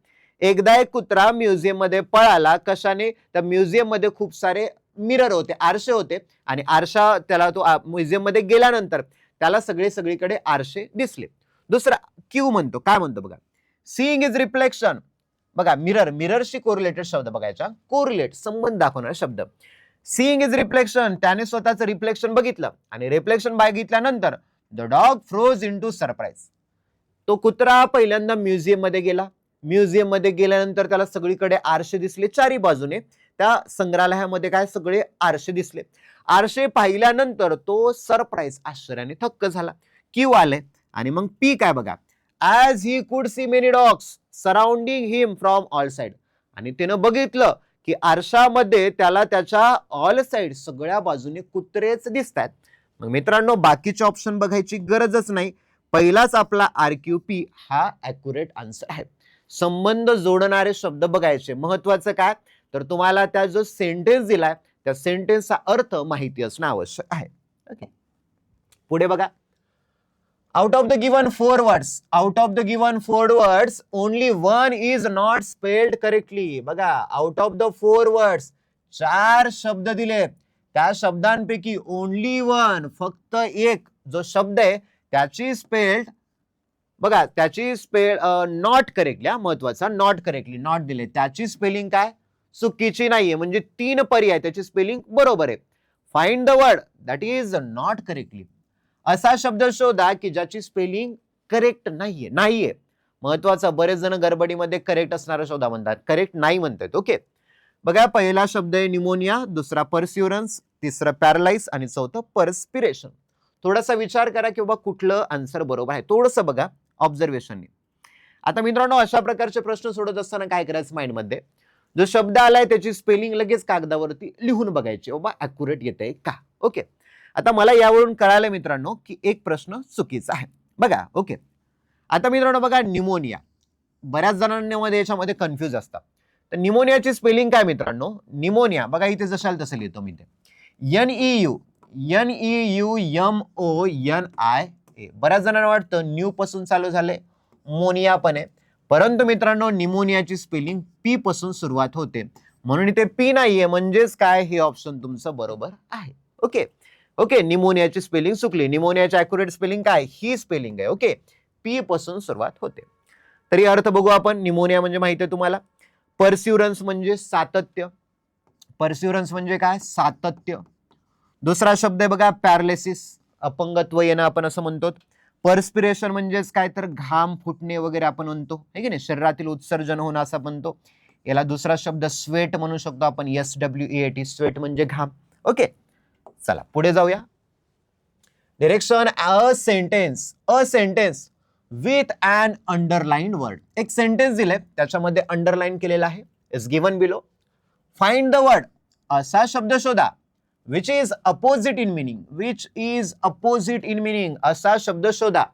एकदा एक कुत्रा म्युझियम मध्ये पळाला. कशाने? तर म्युझियम मध्ये खूप सारे मिरर होते, आरसे होते आणि आरशा त्याला तो म्युझियम मध्ये गेल्यानंतर त्याला सगळीकडे आरसे दिसले. दुसरा क्यू म्हणतो, काय म्हणतो बघा, सीइंग इज रिफ्लेक्शन. बघा, मिररशी कोरिलेटेड शब्द बघायचा, कोरिलेट, संबंध दाखवणारा शब्द. सीइंग इज रिफ्लेक्शन, त्याने स्वतःचं रिफ्लेक्शन बघितलं आणि रिफ्लेक्शन बघितल्यानंतर the dog froze into surprise. तो कुत्रा पहिल्यांदा म्युझियम मध्ये गेला. म्युझियम मध्ये गेल्यानंतर त्याला सगळीकडे आरसे दिसले, चारी बाजूने. त्या संग्रहालयामध्ये काय सगळे आरसे दिसले. आरसे पाहिल्यानंतर तो सरप्राईज, आश्चर्याने थक्क झाला. क्यू आले आणि मग पी काय बघा, as he could see many dogs surrounding him from all side. आणि त्यानं बघितलं की आरशामध्ये त्याला त्याच्या ऑल साइड, सगळ्या बाजूने कुत्रेच दिसतात. मग मित्रांनो, बाकीचे ऑप्शन बघायची गरजच नाही. पहिलाच आपला RQP हा ॲक्युरेट आन्सर आहे. संबंध जोडणारे शब्द बघायचे. महत्वाचं काय, तर तुम्हाला त्या जो सेंटेन्स दिलाय त्या सेंटेन्सचा अर्थ माहिती असणं आवश्यक आहे. ओके, पुढे बघा, out of the given four words only one is not spelled correctly. बघा, आउट ऑफ द 4 वर्ड्स, 4 शब्द दिले, त्या शब्दांपैकी ओनली वन, फक्त एक जो शब्द आहे त्याची स्पेल्ड, बघा त्याची स्पेल नॉट करेक्टली, महत्वाचा नॉट करेक्टली, नॉट दिले, त्याची स्पेलिंग काय चुकीची नाहीये. म्हणजे 3 पर्याय, त्याची स्पेलिंग बरोबर आहे. Find the word that is not correctly. असा शब्द शोधा की ज्याची स्पेलिंग करेक्ट नाहीये. महत्वाचं, बरेच जण गडबडीमध्ये करेक्ट असणारा शोधा म्हणतात, करेक्ट नाही म्हणतात. ओके, बघा, पहिला शब्द आहे निमोनिया, दुसरा परस्युरन्स, तिसरं पॅरालाइज आणि चौथं परस्पिरेशन. थोडासा विचार करा की बाबा कुठलं आन्सर बरोबर आहे, थोडंसं बघा ऑब्झर्वेशनने. आता मित्रांनो, अशा प्रकारचे प्रश्न सोडत असताना काय करायचं, माइंडमध्ये जो शब्द आलाय त्याची स्पेलिंग लगेच कागदावरती लिहून बघायची, बाबा ॲक्युरेट येते का. ओके, आता मला यावरून कळालं मित्रांनो की एक प्रश्न चुकीचा आहे. बघा, ओके, आता मित्रांनो बघा, निमोनिया, बऱ्याच जणांमध्ये याच्यामध्ये कन्फ्यूज असतात. तर निमोनियाची स्पेलिंग काय मित्रांनो, निमोनिया बघा इथे जशाल तसं लिहितो मी ते, NEUMONIA. बऱ्याच जणांना वाटतं न्यू पासून चालू झाले, मोनिया पण आहे, परंतु मित्रांनो निमोनियाची स्पेलिंग पी पासून सुरुवात होते, म्हणून इथे पी नाहीये. म्हणजेच काय, हे ऑप्शन तुमचं बरोबर आहे. ओके, निमोनियाची स्पेलिंग चुकली. निमोनियाची ॲक्युरेट स्पेलिंग काय, ही स्पेलिंग आहे. ओके, पी पासून सुरुवात होते. तरी अर्थ बघू आपण. निमोनिया म्हणजे माहिती आहे तुम्हाला. परस्युरन्स म्हणजे सातत्य. परस्युरन्स म्हणजे काय? सातत्य. दुसरा शब्द आहे बघा पॅरालिसिस, अपंगत्व येणं आपण असं म्हणतो. परस्पिरेशन म्हणजेच काय तर घाम फुटणे वगैरे आपण म्हणतो, है की नाही, शरीरातील उत्सर्जन होणं असं म्हणतो. याला दुसरा शब्द स्वेट म्हणू शकतो आपण, SWEAT, स्वेट म्हणजे घाम. ओके, चला पुढे जाऊया. Direction a sentence with an underlined word. एक सेंटेन्स दिले त्याच्यामध्ये अंडरलाइन केलेला आहे, is given below. Find the word, असा शब्द शोधा which is opposite in meaning, असा शब्द शोधा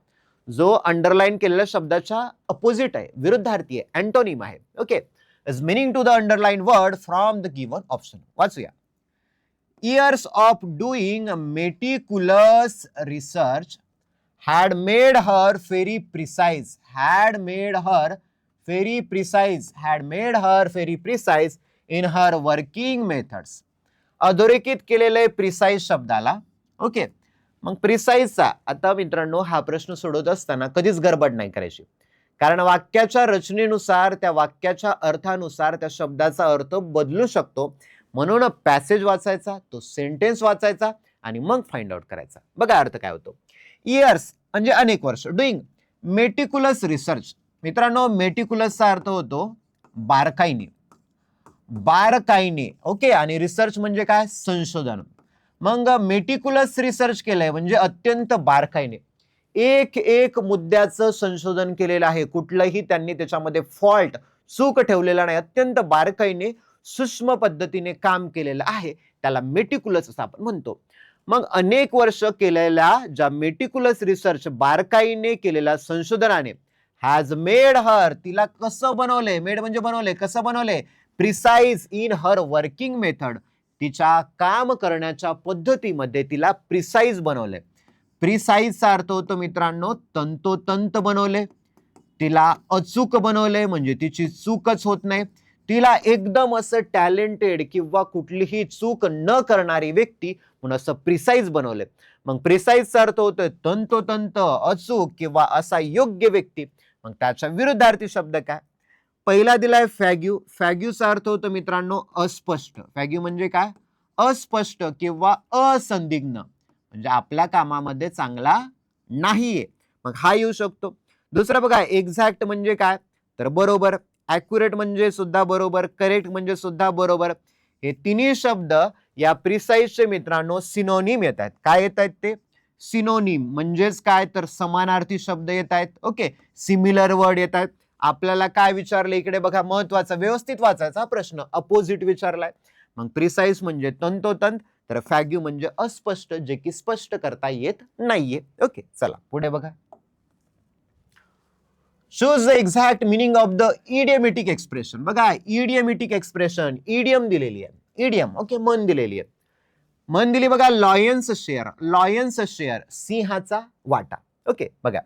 जो अंडरलाइन केलेल्या शब्दाच्या अपोजिट आहे, विरुद्धार्थी आहे, अँटोनिम आहे. Okay, is meaning to the underlined word from the given option. वाचूया. Years of doing meticulous research had made her very precise in her working methods. अधोरेखित केलेलं आहे प्रिसाइज शब्दाला. ओके, मग प्रिसाइजचा आता मित्रांनो हा प्रश्न सोडवत असताना कधीच गडबड नाही करायची, कारण वाक्याच्या रचनेनुसार, त्या वाक्याच्या अर्थानुसार त्या शब्दाचा अर्थ बदलू शकतो. म्हणून पॅसेज वाचायचा, तो सेंटेन्स वाचायचा आणि मग फाइंड आउट करायचा. बघा अर्थ काय होतो. इयर्स म्हणजे अनेक वर्ष. Doing meticulous research. मित्रांनो मेटिक्युलसचा अर्थ होतो बारकाईने. ओके, आणि रिसर्च म्हणजे काय? संशोधन. मग मेटिक्युलस रिसर्च केलंय म्हणजे अत्यंत बारकाईने, एक मुद्द्याचं संशोधन केलेलं आहे. कुठलंही त्यांनी त्याच्यामध्ये फॉल्ट, चूक ठेवलेला नाही. अत्यंत बारकाईने, सूक्ष्म पद्धतीने काम केलेलं आहे, त्याला मेटिक्युलस असं आपण म्हणतो. मग अनेक वर्ष केलेल्या ज्या मेटिक्युलस रिसर्च, बारकाईने केलेल्या संशोधनाने, हॅज मेड हर, तिला कसं बनवलंय? मेड म्हणजे बनवलंय. कसं बनवलंय? Precise in her working method, तिच्या काम करण्याच्या पद्धतीमध्ये तिला प्रिसाइज बनवलंय. प्रिसाइजचा अर्थ होतो मित्रांनो तंतोतंत बनवले, तिला अचूक बनवले म्हणजे तिची चूकच होत नाही. तिला एकदम असं टॅलेंटेड किंवा कुठलीही चूक न करणारी व्यक्ती म्हणून असं प्रिसाइज बनवले. मग प्रिसाइजचा अर्थ होतोय तंतोतंत, अचूक किंवा असा योग्य व्यक्ती. मग त्याच्या विरुद्धार्थी शब्द काय? पहिला दिलाय फॅग्यू. फॅग्यूचा अर्थ होतो मित्रांनो अस्पष्ट. फॅग्यू म्हणजे काय? अस्पष्ट किंवा असंदिग्ध, म्हणजे आपल्या कामामध्ये चांगला नाहीये. मग हा येऊ शकतो. दुसरा बघा एक्झॅक्ट म्हणजे काय? तर बरोबर. ॲक्युरेट म्हणजे सुद्धा बरोबर. करेक्ट म्हणजे सुद्धा बरोबर. हे तिन्ही शब्द या प्रिसाइजचे मित्रांनो सिनोनिम येत आहेत. काय येत आहेत ते? सिनोनिम म्हणजेच काय तर समानार्थी शब्द येत आहेत. ओके, सिमिलर वर्ड येत आहेत. आपल्याला काय विचारलं इकडे बघा, महत्वाचा, व्यवस्थित वाचायचा प्रश्न, अपोजिट विचारलाय. मग प्रिसाइज म्हणजे तंतोतंत, तर फॅग्यू म्हणजे अस्पष्ट, जे की स्पष्ट करता येत नाहीये. ओके, चला पुढे बघा. Shows the exact meaning of the idiomatic expression. बघा इडियमेटिक एक्सप्रेशन, इडियम दिलेली आहे. इडियम, ओके, मन दिलेली आहे. मन दिली बघा, लॉयन्स शेअर, सिंहाचा वाटा. ओके, बघा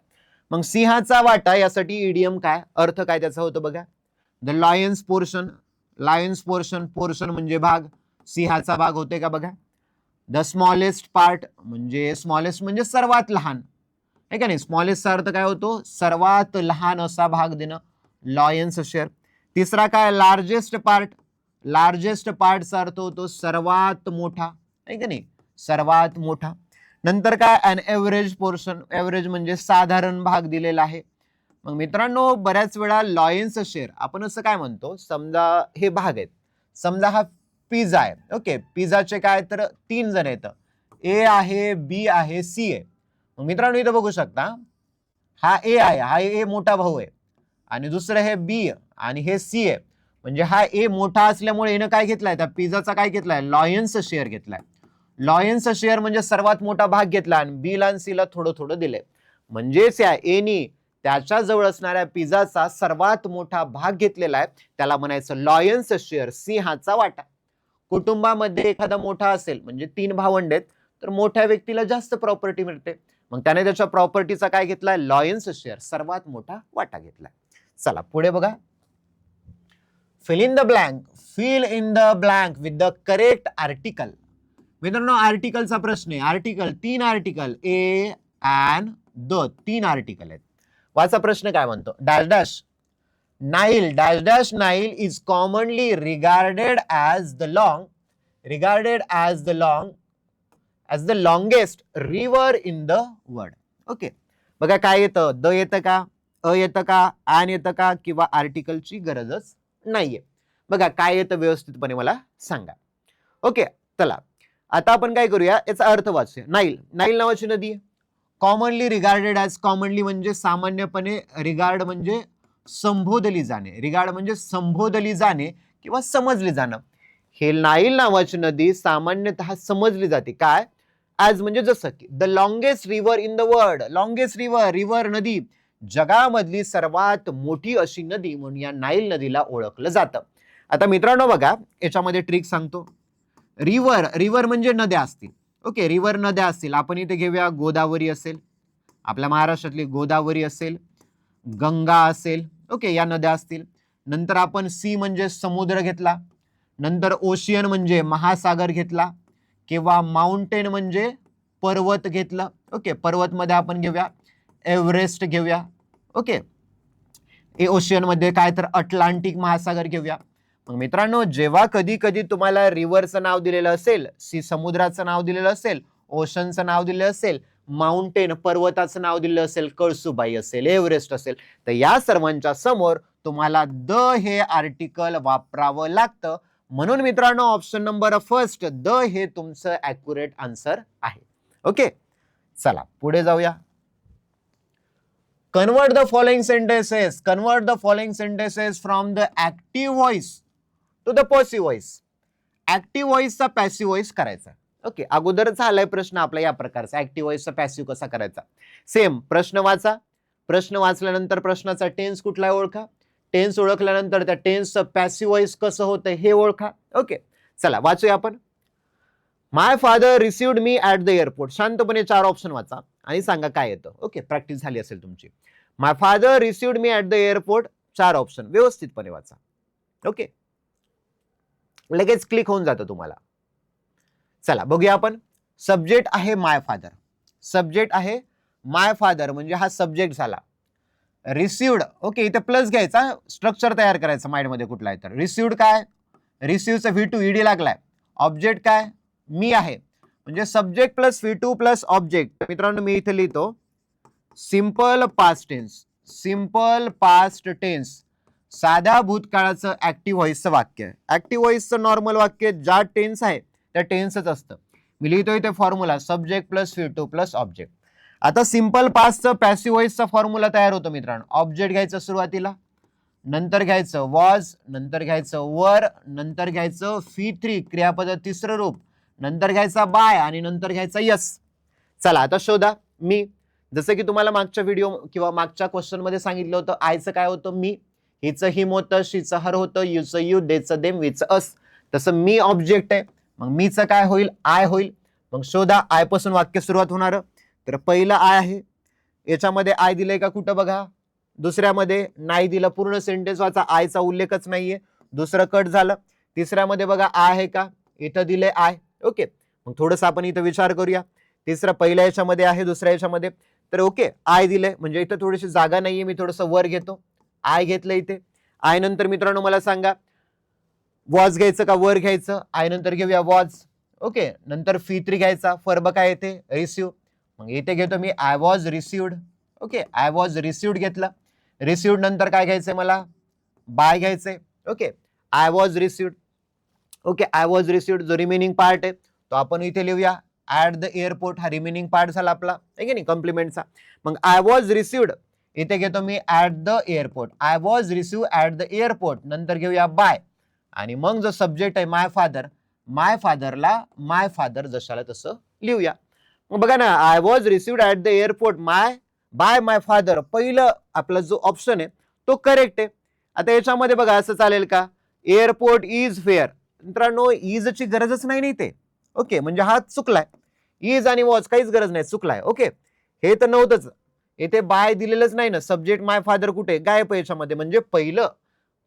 मग सिंहाचा वाटा यासाठी इडियम काय, अर्थ काय त्याचा होतो बघा. द लायन्स पोर्शन, पोर्शन म्हणजे भाग, सिंहाचा भाग होते का बघा. द स्मॉलेस्ट पार्ट म्हणजे स्मॉलेस्ट म्हणजे सर्वात लहान, आहे का नाही. स्मॉलेस्टचा अर्थ काय होतो? सर्वात लहान असा भाग देणं, लॉयन्स शेअर. तिसरा काय? लार्जेस्ट पार्टचा अर्थ होतो सर्वात मोठा, आहे का नाही, सर्वात मोठा. नंतर काय? अन एव्हरेज पोर्शन, एव्हरेज म्हणजे साधारण भाग दिलेला आहे. मग मित्रांनो बऱ्याच वेळा लॉयन्स शेअर आपण असं काय म्हणतो, समजा हे भाग आहेत, समजा हा पिझ्झा आहे. ओके, पिझ्झाचे काय तर 3 जण आहेत, ए आहे, बी आहे, सी आहे. मग मित्रांनो इथं बघू शकता, हा ए आहे, हा ए मोठा भाऊ आहे, आणि दुसरं हे बी आणि हे सी आहे. म्हणजे हा ए मोठा असल्यामुळे यानं काय घेतलाय, त्या पिझ्झाचा काय घेतलाय? लॉयन्स शेअर घेतलाय. लॉयन्स शेअर म्हणजे सर्वात मोठा भाग घेतला आणि बी ला सी ला थोडं थोडं दिलंय. म्हणजेच या एनी त्याच्या जवळ असणाऱ्या पिझ्झाचा सर्वात मोठा भाग घेतलेला आहे, त्याला म्हणायचं लॉयन्स शेअर, सिंहाचा वाटा. कुटुंबामध्ये एखादा मोठा असेल म्हणजे 3 भावंड आहेत, तर मोठ्या व्यक्तीला जास्त प्रॉपर्टी मिळते. मग त्याने त्याच्या प्रॉपर्टीचा काय घेतलाय? लॉयन्स शेअर, सर्वात मोठा वाटा घेतलाय. चला पुढे बघा. Fill in the blank with the correct article. मित्रांनो आर्टिकलचा प्रश्न आहे. Article 3 article, a, an, the 3 article आहेत. वाचा प्रश्न काय म्हणतो. Dash dash Nile dash dash Nile is commonly regarded as the longest river in the world. Okay, बघा काय येतं, द येतं का, अ येतं का, ॲन येतं का, किंवा आर्टिकलची गरजच नाहीये. बघा काय येतं व्यवस्थितपणे मला सांगा. ओके, चला आता आपण काय करूया, याचा अर्थ वाचूया. नाईल, नाईल नावाची नदी आहे. कॉमनली रिगार्डेड ॲज, कॉमनली म्हणजे सामान्यपणे, रिगार्ड म्हणजे संबोधली जाणे, रिगार्ड म्हणजे संबोधली जाणे किंवा समजली जाणं. हे नाईल नावाची नदी सामान्यतः समजली जाते काय, ॲज म्हणजे जसं की the longest river in the world. Longest river, river नदी, जगामधली सर्वात मोठी अशी नदी म्हणून या नाईल नदीला ओळखलं जातं. आता मित्रांनो बघा, याच्यामध्ये ट्रिक सांगतो. रिव्हर, रिव्हर म्हणजे नद्या असतील. ओके, रिव्हर नद्या असतील. आपण इथे घेऊया गोदावरी असेल, आपल्या महाराष्ट्रातली गोदावरी असेल, गंगा असेल. ओके, या नद्या असतील. नंतर आपण सी म्हणजे समुद्र घेतला, नंतर ओशियन म्हणजे महासागर घेतला, किंवा माउंटेन म्हणजे पर्वत घेतलं. ओके, पर्वत मध्ये आपण घेऊया एव्हरेस्ट घेऊया. ओके, ओशियन मध्ये काय तर अटलांटिक महासागर घेऊया. मग मित्रांनो, जेव्हा कधी कधी तुम्हाला रिव्हरचं नाव दिलेलं असेल, सी समुद्राचं नाव दिलेलं असेल, ओशनचं नाव दिलेलं असेल, माउंटेन पर्वताचं नाव दिलेलं असेल, कळसुबाई असेल, एव्हरेस्ट असेल, तर या सर्वांच्या समोर तुम्हाला द हे आर्टिकल वापरावं लागतं. म्हणून मित्रांनो, ऑप्शन नंबर फर्स्ट द हे तुमचं ॲक्युरेट आन्सर आहे. ओके, चला पुढे जाऊया. Convert the following sentences from the active voice to the passive voice. Active व्हॉइसचा पॅसिव्ह व्हॉइस करायचा. ओके, अगोदरच आलाय प्रश्न आपला या प्रकारचा, ऍक्टिव्ह व्हॉइसचा पॅसिव्ह कसा करायचा. सेम प्रश्न वाचा, प्रश्न वाचल्यानंतर प्रश्नाचा टेन्स कुठला ओळखा, टेन्स ओळखल्यानंतर त्या टेन्सचं पॅसिव्ह व्हॉइस कसं होतं हे ओळखा. ओके, चला वाचूया आपण. My father received me at the airport. शांतपणे 4 ऑप्शन वाचा आणि सांगा काय येतं. ओके, प्रॅक्टिस झाली असेल तुमची. My father received me at the airport, 4 option व्यवस्थितपणे वाचा. ओके, लगेच क्लिक होऊन जातं तुम्हाला. चला बघूया आपण. सब्जेक्ट आहे माय फादर, सब्जेक्ट आहे माय फादर म्हणजे हा सब्जेक्ट झाला. रिसिव्ड, ओके, इथे प्लस घ्यायचा, स्ट्रक्चर तयार करायचं माइंडमध्ये कुठला आहे तर. रिसिव्ड काय, रिसिव्हचा V2 ईडी लागलाय. ऑब्जेक्ट काय, मी आहे, म्हणजे subject plus V2 plus object. मित्रांनो मी इथे लिहितो simple past tense, simple past tense, साध्या भूतकाळाचं ऍक्टिव्ह व्हॉइसचं वाक्य आहे. ऍक्टिव्ह व्हॉइसचं नॉर्मल वाक्य ज्या टेन्स आहे त्या टेन्सच असतं. मी लिहितोय ते formula subject plus V2 plus object. आता सिंपल पास्टचं पॅसिव्ह व्हॉइसचा फॉर्म्युला तयार होतो मित्रांनो. ऑब्जेक्ट घ्यायचं सुरुवातीला, नंतर घ्यायचं वॉज, नंतर घ्यायचं वर, नंतर घ्यायचं V3 क्रियापद तिसरं रूप, नंतर घ्यायचा बाय आणि नंतर घ्यायचा यस. चला आता शोधा मी. जसं की तुम्हाला मागच्या व्हिडिओ किंवा मागच्या क्वेश्चन मध्ये सांगितलं होतं, आयचं काय होतं मी, हिचं हिम होतं, शीचं हर होतं, युचं यू, देचं देम, वीचं अस. तसं मी ऑब्जेक्ट आहे, मग मीचं काय होईल, आय होईल. मग शोधा आय पासून वाक्य सुरुवात होणार. तर पहिलं आय आहे, याच्यामध्ये आय दिलंय का कुठं बघा, दुसऱ्यामध्ये नाही दिलं. पूर्ण सेंटेन्स वाचा, आयचा उल्लेखच नाहीये. दुसरं कट झालं. तिसऱ्यामध्ये बघा आय आहे का, इथं दिलंय आय. ओके, मग थोडंसं आपण इथं विचार करूया. तिसरं पहिल्या याच्यामध्ये आहे, दुसऱ्या याच्यामध्ये तर ओके आय दिलंय म्हणजे इथं थोडीशी जागा नाहीये, मी थोडंसं वर घेतो, आय घेतलं इथे. आय नंतर मित्रांनो मला सांगा वॉज घ्यायचं का वर घ्यायचं, आय नंतर घेऊया वॉज. ओके, नंतर V3 घ्यायचा, फर्ब काय येते रिसिव्ह, मग इथे घेतो मी I was received. Okay, I was received घेतलं. रिसिव्ड नंतर काय घ्यायचंय मला, बाय घ्यायचंय. Okay, I was received. Okay, I was received जो रिमेनिंग पार्ट आहे तो आपण इथे लिहूया ऍट द एअरपोर्ट. हा रिमेनिंग पार्ट झाला आपला आहे की नाही कॉम्प्लिमेंटचा. मग आय वॉज रिसिव्ड इथे घेतो मी at the airport, I was received at the airport. नंतर घेऊया बाय आणि मग जो सब्जेक्ट आहे माय फादर, माय फादरला माय फादर जशाला तसं लिहूया. मग बघा ना, I was received at the airport by my father, पहिलं आपला जो ऑप्शन आहे तो करेक्ट आहे. आता याच्यामध्ये बघा असं चालेल का, एअरपोर्ट इज फेअर. मित्रांनो इजची गरजच नाही नाही ते. ओके, म्हणजे हा चुकलाय. इज आणि वॉज काहीच गरज नाही, चुकलाय. ओके, हे तर नव्हतंच, इथे बाय दिलेलंच नाही ना. सब्जेक्ट माय फादर कुठे गायब याच्यामध्ये, म्हणजे पहिलं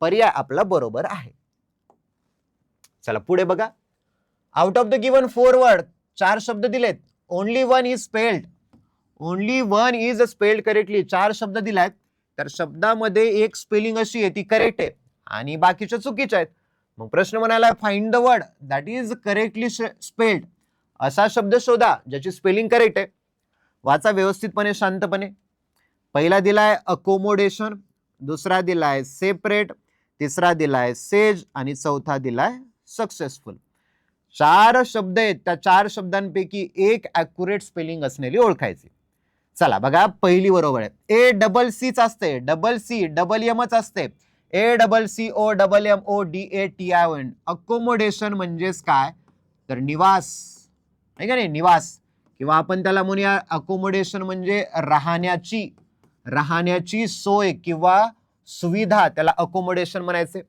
पर्याय आपला बरोबर आहे. चला पुढे बघा. Out of the given 4 word, 4 शब्द दिलेत, only one is spelled. Only one is spelled correctly. 4 शब्द दिलायत, तर शब्दामध्ये एक स्पेलिंग अशी आहे ती करेक्ट आहे आणि बाकीच्या चुकीच्या आहेत. मग प्रश्न म्हणाला find the word that is correctly spelled. असा शब्द शोधा ज्याची स्पेलिंग करेक्ट आहे. वाचा व्यवस्थितपणे, शांतपणे. पहिला दिलाय अकोमोडेशन, दुसरा दिलाय सेपरेट, तिसरा दिलाय सेज आणि चौथा दिलाय सक्सेसफुल. 4 शब्द आहेत, त्या 4 शब्दांपैकी एक ऍक्युरेट स्पेलिंग असलेली ओळखायची. चला बघा, पहिली बरोबर आहे. ए डबल सीच असते, डबल सी डबल एमच असते. ACCOMMODATION. अकोमोडेशन म्हणजेच काय, तर निवास आहे का नाही, निवास. किंवा आपण त्याला म्हणूया अकोमोडेशन म्हणजे राहण्याची सोय किंवा सुविधा, त्याला अकोमोडेशन म्हणायचे.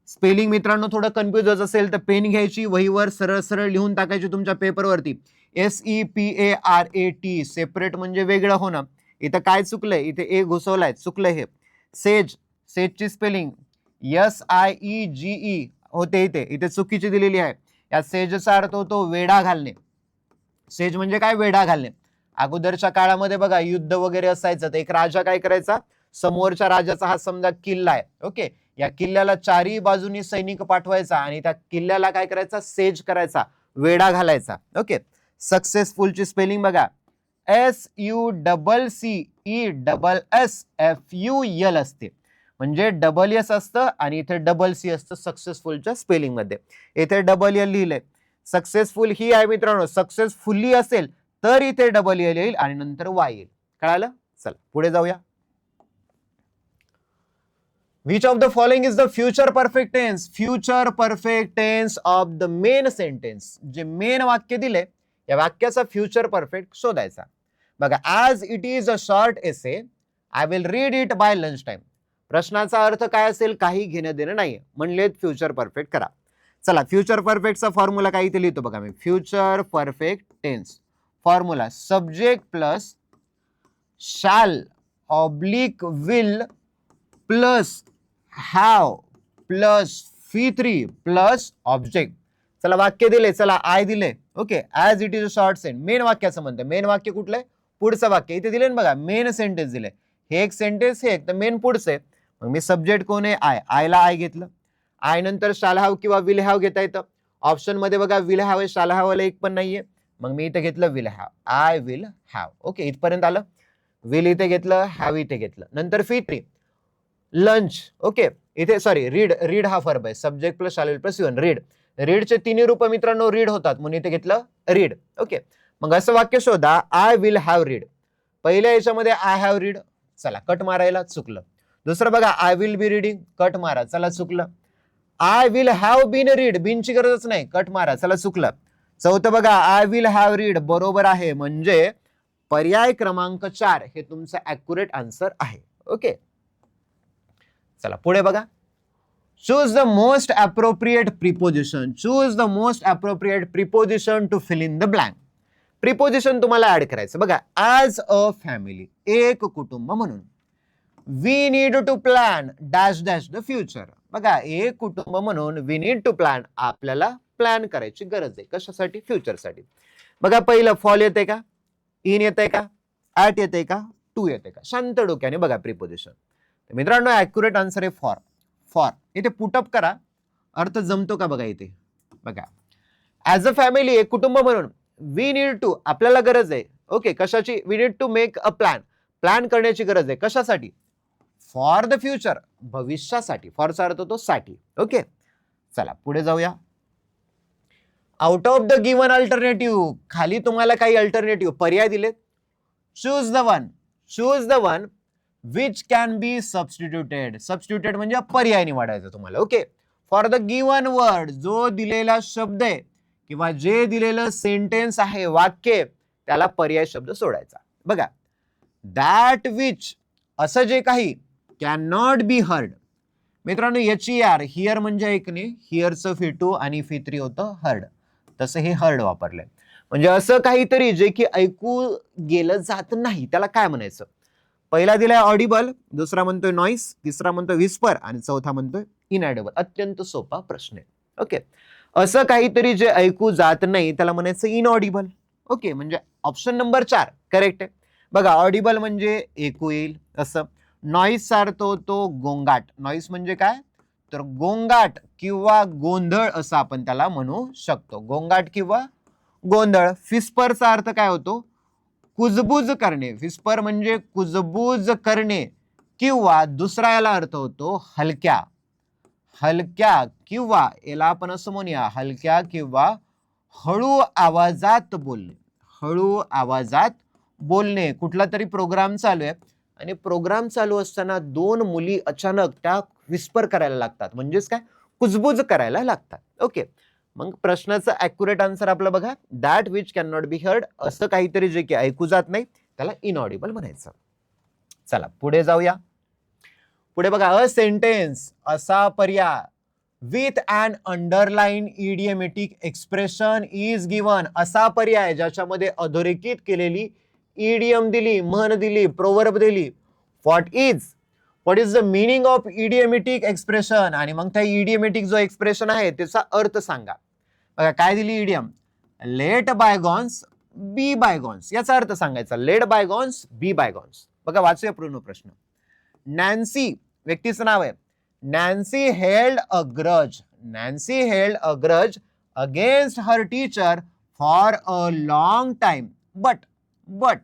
स्पेलिंग मित्रांनो थोडं कन्फ्युज होत असेल तर पेन घ्यायची, वहीवर सरळ सरळ लिहून टाकायची तुमच्या पेपरवरती. SEPARAT, सेपरेट म्हणजे वेगळं होणं. इथं काय चुकलंय, इथे ए घुसवलाय, चुकलं हे. सेजची स्पेलिंग SIEGE होते, इथे चुकीची दिलेली आहे. या सेजचा अर्थ होतो वेढा घालणे. सेज म्हणजे काय, वेढा घालणे. अगोदरच्या काळामध्ये बघा युद्ध वगैरे असायचं, तर एक राजा काय करायचा, समोरच्या राजाचा हा समजा किल्ला आहे, ओके, या किल्ल्याला चारही बाजूनी सैनिक पाठवायचा आणि त्या किल्ल्याला काय करायचा, सेज करायचा, वेढा घालायचा. ओके. सक्सेसफुलची स्पेलिंग बघा, SUCCESSFUL असते, म्हणजे डबल एस असतं आणि इथे डबल सी असतं सक्सेसफुलच्या स्पेलिंग मध्ये. इथे डबल एल लिहिलंय. सक्सेसफुल ही आहे मित्रांनो, सक्सेसफुली असेल तर इथे डबल एल येईल आणि नंतर वाय येईल. कळालं? चला पुढे जाऊया. Which of the following is the future perfect tense? Future perfect tense of the main sentence. जे मेन वाक्य दिले या वाक्याचा फ्युचर परफेक्ट शोधायचा. बघा, as it is a short essay, I will read it by lunch time. प्रश्नाचा अर्थ काय असेल, काही घेणं देणं नाहीये, म्हणले फ्युचर परफेक्ट करा. चला, फ्युचर परफेक्टचा फॉर्म्युला काय इथे लिहितो बघा मी. Future perfect tense formula, subject plus shall oblique will plus have plus V3 plus object. चला वाक्य दिले, चला आय दिले, okay. As it is a short sentence, main वाक्याचं म्हणतं. मेन वाक्य कुठलंय, पुढचं वाक्य इथे दिले ना बघा, मेन सेंटेन्स दिले. हे एक सेंटेन्स, हे एक, तर मेन पुढचं आहे. मग मी सब्जेक्ट कोण आहे, आय, आयला आय घेतलं. आय नंतर शाल हॅव किंवा विल हॅव घेता येतं. ऑप्शन मध्ये बघा विल हॅव आहे, शाल हॅव एक पण नाहीये, मग मी इथे घेतलं will have, I will have. Okay, इथपर्यंत आलं. विल इथे घेतलं, हॅव इथे घेतलं. नंतर V3 लंच, ओके. इथे सॉरी, रीड हा फर्ब आहे, subject plus shall plus one, read. रीडचे तिन्ही रूप मित्रांनो रीड होतात, म्हणून इथे घेतलं रीड. ओके, मग असं वाक्य शोधा, आय विल हॅव रीड. पहिल्या याच्यामध्ये आय हॅव रीड, चला कट मारायला, चुकलं. दुसरं बघा, I will be reading, cut मारा, चला चुकलं. I will have been read, बीनची गरजच नाही, कट मारा, चला चुकलं. चौथं बघा, आय विल हॅव रीड, बरोबर आहे, म्हणजे पर्याय क्रमांक 4 हे तुमचं ऍक्युरेट आन्सर आहे. ओके, चला पुढे बघा. Choose the most appropriate preposition. Choose the most appropriate preposition to fill in the blank. Preposition तुम्हाला ऍड करायचं बघा. ॲज अ फॅमिली, एक कुटुंब म्हणून. We need to plan dash dash the future. बघा, एक कुटुंब म्हणून वी नीड टू प्लॅन, आपल्याला प्लॅन करायची गरज आहे. कशासाठी, फ्युचरसाठी. बघा, पहिलं फॉल येते का, इन येते का, ऍट येते का, टू येते का. शांत डोक्याने बघा प्रिपोजिशन. मित्रांनो ऍक्युरेट आन्सर आहे फॉर. फॉर इथे पुटअप करा, अर्थ जमतो का बघा. इथे बघा, ऍज अ फॅमिली, एक कुटुंब म्हणून. वी नीड टू, आपल्याला गरज आहे, ओके, कशाची, we need to make a plan, plan करण्याची गरज आहे. कशासाठी, फॉर द फ्युचर, भविष्यासाठी. फॉरचा अर्थ होतो साठी. ओके, चला पुढे जाऊया. Out of the given alternative, खाली तुम्हाला काही अल्टरनेटिव्ह पर्याय दिलेत. Choose the one which can be substituted. Substituted म्हणजे पर्याय निवडायचा तुम्हाला. Okay, for the given word, जो दिलेला शब्द आहे किंवा जे दिलेलं सेंटेन्स आहे, वाक्य, त्याला पर्याय शब्द सोडायचा. बघा, दॅट विच, असं जे काही, कॅन नॉट बी हर्ड. मित्रांनो याची यार, हिअर म्हणजे ऐकणे, हिअरचं V2 आणि V3 होतं हर्ड, तसं हे हर्ड वापरलंय. म्हणजे असं काहीतरी जे की ऐकू गेलं जात नाही, त्याला काय म्हणायचं. पहिला दिलाय ऑडिबल, दुसरा म्हणतोय नॉईस, तिसरा म्हणतोय विस्पर आणि चौथा म्हणतोय इनऑडिबल. अत्यंत सोपा प्रश्न आहे. ओके, असं काहीतरी जे ऐकू जात नाही त्याला म्हणायचं इनऑडिबल. ओके, म्हणजे ऑप्शन नंबर 4 करेक्ट आहे. बघा ऑडिबल म्हणजे ऐकू येईल असं. नॉईसचा अर्थ होतो गोंगाट. नॉईस म्हणजे काय, तर गोंगाट किंवा गोंधळ असं आपण त्याला म्हणू शकतो. गोंगाट किंवा गोंधळ. फिस्परचा अर्थ काय होतो, कुजबूज करणे. फिस्पर म्हणजे कुजबूज करणे किंवा दुसरा याला अर्थ होतो हलक्या. हलक्या किंवा याला आपण असं म्हणूया हलक्या किंवा हळू आवाजात बोलणे. हळू आवाजात बोलणे. कुठला तरी प्रोग्राम चालू आहे आणि प्रोग्राम चालू असताना दोन मुली अचानक त्या विस्पर करायला लागतात, म्हणजेच काय, कुजबुज करायला लागतात. ओके, मग प्रश्नाचं ॲक्युरेट आन्सर आपलं बघा, that which can not be heard. असं काहीतरी जे की ऐकू जात नाही त्याला इनऑडिबल म्हणायचं. चला पुढे जाऊया. पुढे बघा, अ सेंटेन्स असा पर्याय with an underline idiomatic expression is given. असा पर्याय ज्याच्यामध्ये अधोरेखित केलेली इडियम दिली, म्हण दिली, प्रोवर्ब दिली. What is the meaning of idiomatic expression. आणि मग त्या इडियमेटिक जो एक्सप्रेशन आहे त्याचा अर्थ सांगा. बघा काय दिली इडियम, लेट बायगॉन्स बी बायगॉन्स. याचा अर्थ सांगायचा, लेट बायगॉन्स बी बायगॉन्स. बघा वाचूया पूर्ण प्रश्न. नॅन्सी व्यक्तीचं नाव आहे. Nancy held a grudge. Nancy held a grudge against her teacher for a long time but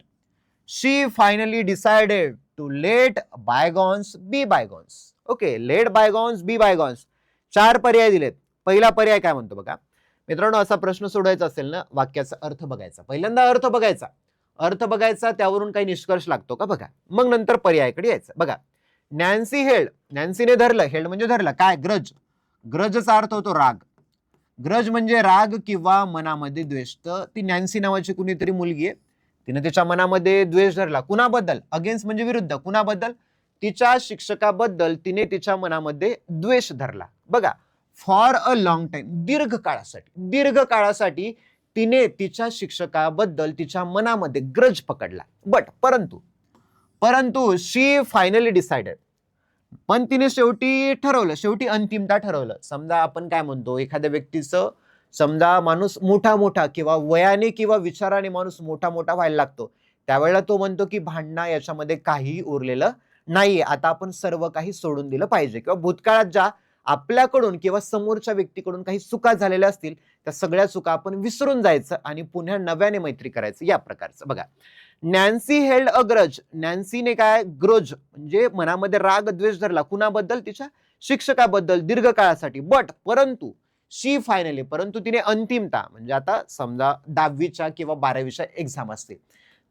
she finally decided to let bygones be bygones. Okay, let bygones be bygones. 4 पर्याय दिलेत. पहिला पर्याय काय म्हणतो बघा मित्रांनो, असा प्रश्न सोडवायचा असेल ना, वाक्याचा अर्थ बघायचा. पहिल्यांदा अर्थ बघायचा, त्यावरून काही निष्कर्ष लागतो का बघा, मग नंतर पर्यायाकडे यायचं. बघा, नॅन्सी हेल्ड, नॅन्सीने धरलं. हेल्ड म्हणजे धरलं. काय, ग्रज. ग्रजचा अर्थ होतो राग. ग्रज म्हणजे राग किंवा मनामध्ये द्वेष. तर ती नॅन्सी नावाची कुणीतरी मुलगी आहे, तिने तिच्या मनामध्ये द्वेष धरला. कुणाबद्दल, अगेन्स्ट म्हणजे विरुद्ध. कुणाबद्दल, तिच्या शिक्षकाबद्दल तिने तिच्या मनामध्ये द्वेष धरला. बघा, फॉर अ लॉंग टाइम, दीर्घ काळासाठी तिने तिच्या शिक्षकाबद्दल तिच्या मनामध्ये ग्रज पकडला. परंतु शी फायनली डिसाइडेड, पण तिने शेवटी ठरवलं, शेवटी अंतिमता ठरवलं. समजा आपण काय म्हणतो, एखाद्या व्यक्तीचं, समजा माणूस मोठा किंवा वयाने किंवा विचाराने माणूस मोठा व्हायला लागतो, त्यावेळेला तो म्हणतो की भांडणं याच्यामध्ये काही उरलेलं नाहीये, आता आपण सर्व काही सोडून दिलं पाहिजे. किंवा भूतकाळात ज्या आपल्याकडून किंवा समोरच्या व्यक्तीकडून काही चुका झालेल्या असतील त्या सगळ्या चुका आपण विसरून जायचं आणि पुन्हा नव्याने मैत्री करायचं, या प्रकारचं. बघा, नॅन्सी हेल्ड अ ग्रज. नॅन्सीने काय, ग्रज म्हणजे मनामध्ये राग द्वेष धरला. कुणाबद्दल, तिच्या शिक्षकाबद्दल दीर्घ काळासाठी. परंतु शी फायनली, परंतु तिने अंतिमता, म्हणजे आता समजा 10वीच्या किंवा 12वीच्या एक्झाम असतील,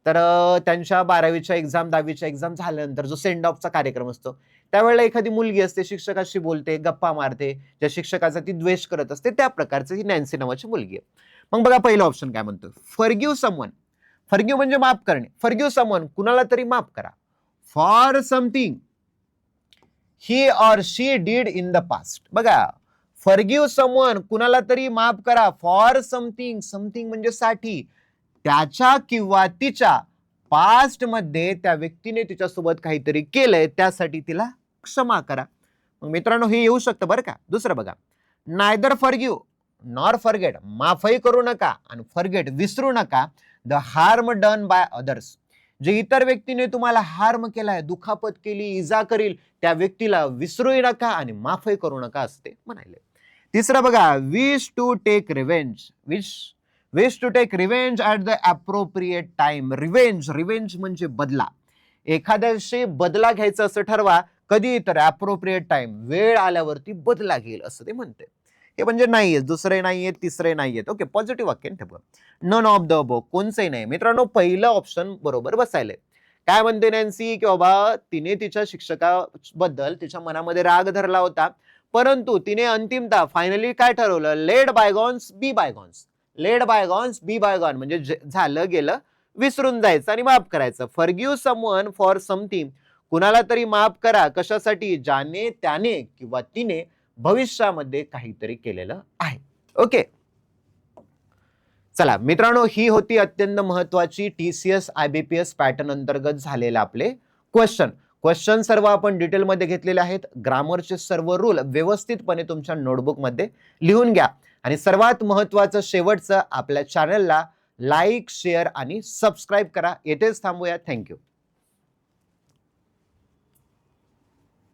तर त्यांच्या 12वीच्या एक्झाम 10वीच्या एक्झाम झाल्यानंतर जो सेंड ऑफचा कार्यक्रम असतो, त्यावेळेला एखादी मुलगी असते, शिक्षकाशी बोलते, गप्पा मारते, ज्या शिक्षकाचा ती द्वेष करत असते, त्या प्रकारची ही नॅन्सी नावाची मुलगी आहे. मग बघा पहिला ऑप्शन काय म्हणतो, फॉरगिव्ह समवन. फॉरगिव्ह म्हणजे माफ करणे. फॉरगिव्ह समवन, कुणाला तरी माफ करा. For something he or she did in the past. बघा, फॉरगिव्ह समवन, कुणाला तरी माफ करा. फॉर समथिंग म्हणजे साठी, त्याच्या किंवा तिच्या पास्ट मध्ये त्या व्यक्तीने तिच्यासोबत काहीतरी केलंय, त्यासाठी तिला क्षमा करा. मग मित्रांनो हे येऊ शकतं बरं का. दुसरं बघा, नायदर फॉरगिव्ह नॉर फॉरगेट. माफही करू नका आणि फॉरगेट विसरू नका the harm done by others. जे इतर व्यक्तीने तुम्हाला हार्म केलाय, दुखापत केली, इजा करील, त्या व्यक्तीला विसरूही नका आणि माफही करू नका, असं ते म्हणाले. तिसरं बघा, wish to take revenge. Wish to take revenge at the appropriate time. Revenge म्हणजे बदला. एखाद्याशी बदला घ्यायचा असं ठरवा, कधी, तर अप्रोप्रिएट टाइम, वेळ आल्यावरती बदला घेईल, असं ते म्हणते. हे म्हणजे नाहीये, दुसरे नाहीये, तिसरे नाहीयेत. ओके, पॉझिटिव्ह वाक्य ठेवा. नन ऑफ द अबोव, कोणचंही नाही. मित्रांनो पहिलं ऑप्शन बरोबर बसायलंय. काय म्हणते नॅन्सी, की बाबा तिने तिच्या शिक्षकाबद्दल तिच्या मनामध्ये राग धरला होता, परंतु तिने अंतिमता फायनली काय ठरवलं, लेट बायगॉन्स बी बायगॉन्स. लेट बायगॉन्स बी बायगॉन म्हणजे झालं गेलं विसरून जायचं आणि माफ करायचं. फॉरगिव्ह समवन फॉर समथिंग, कुणाला तरी माफ करा, कशासाठी, ज्याने त्याने किंवा तिने भविष्यामध्ये काहीतरी केलेलं आहे. ओके, चला मित्रांनो, ही होती अत्यंत महत्वाची TCS IBPS पॅटर्न अंतर्गत झालेले आपले क्वेश्चन सर्व आपण डिटेलमध्ये घेतलेले आहेत. ग्रामरचे सर्व रूल व्यवस्थितपणे तुमच्या नोटबुकमध्ये लिहून घ्या आणि सर्वात महत्वाचं शेवटचं, आपल्या चॅनलला लाईक, शेअर आणि सबस्क्राईब करा. येथेच थांबूया. थँक्यू.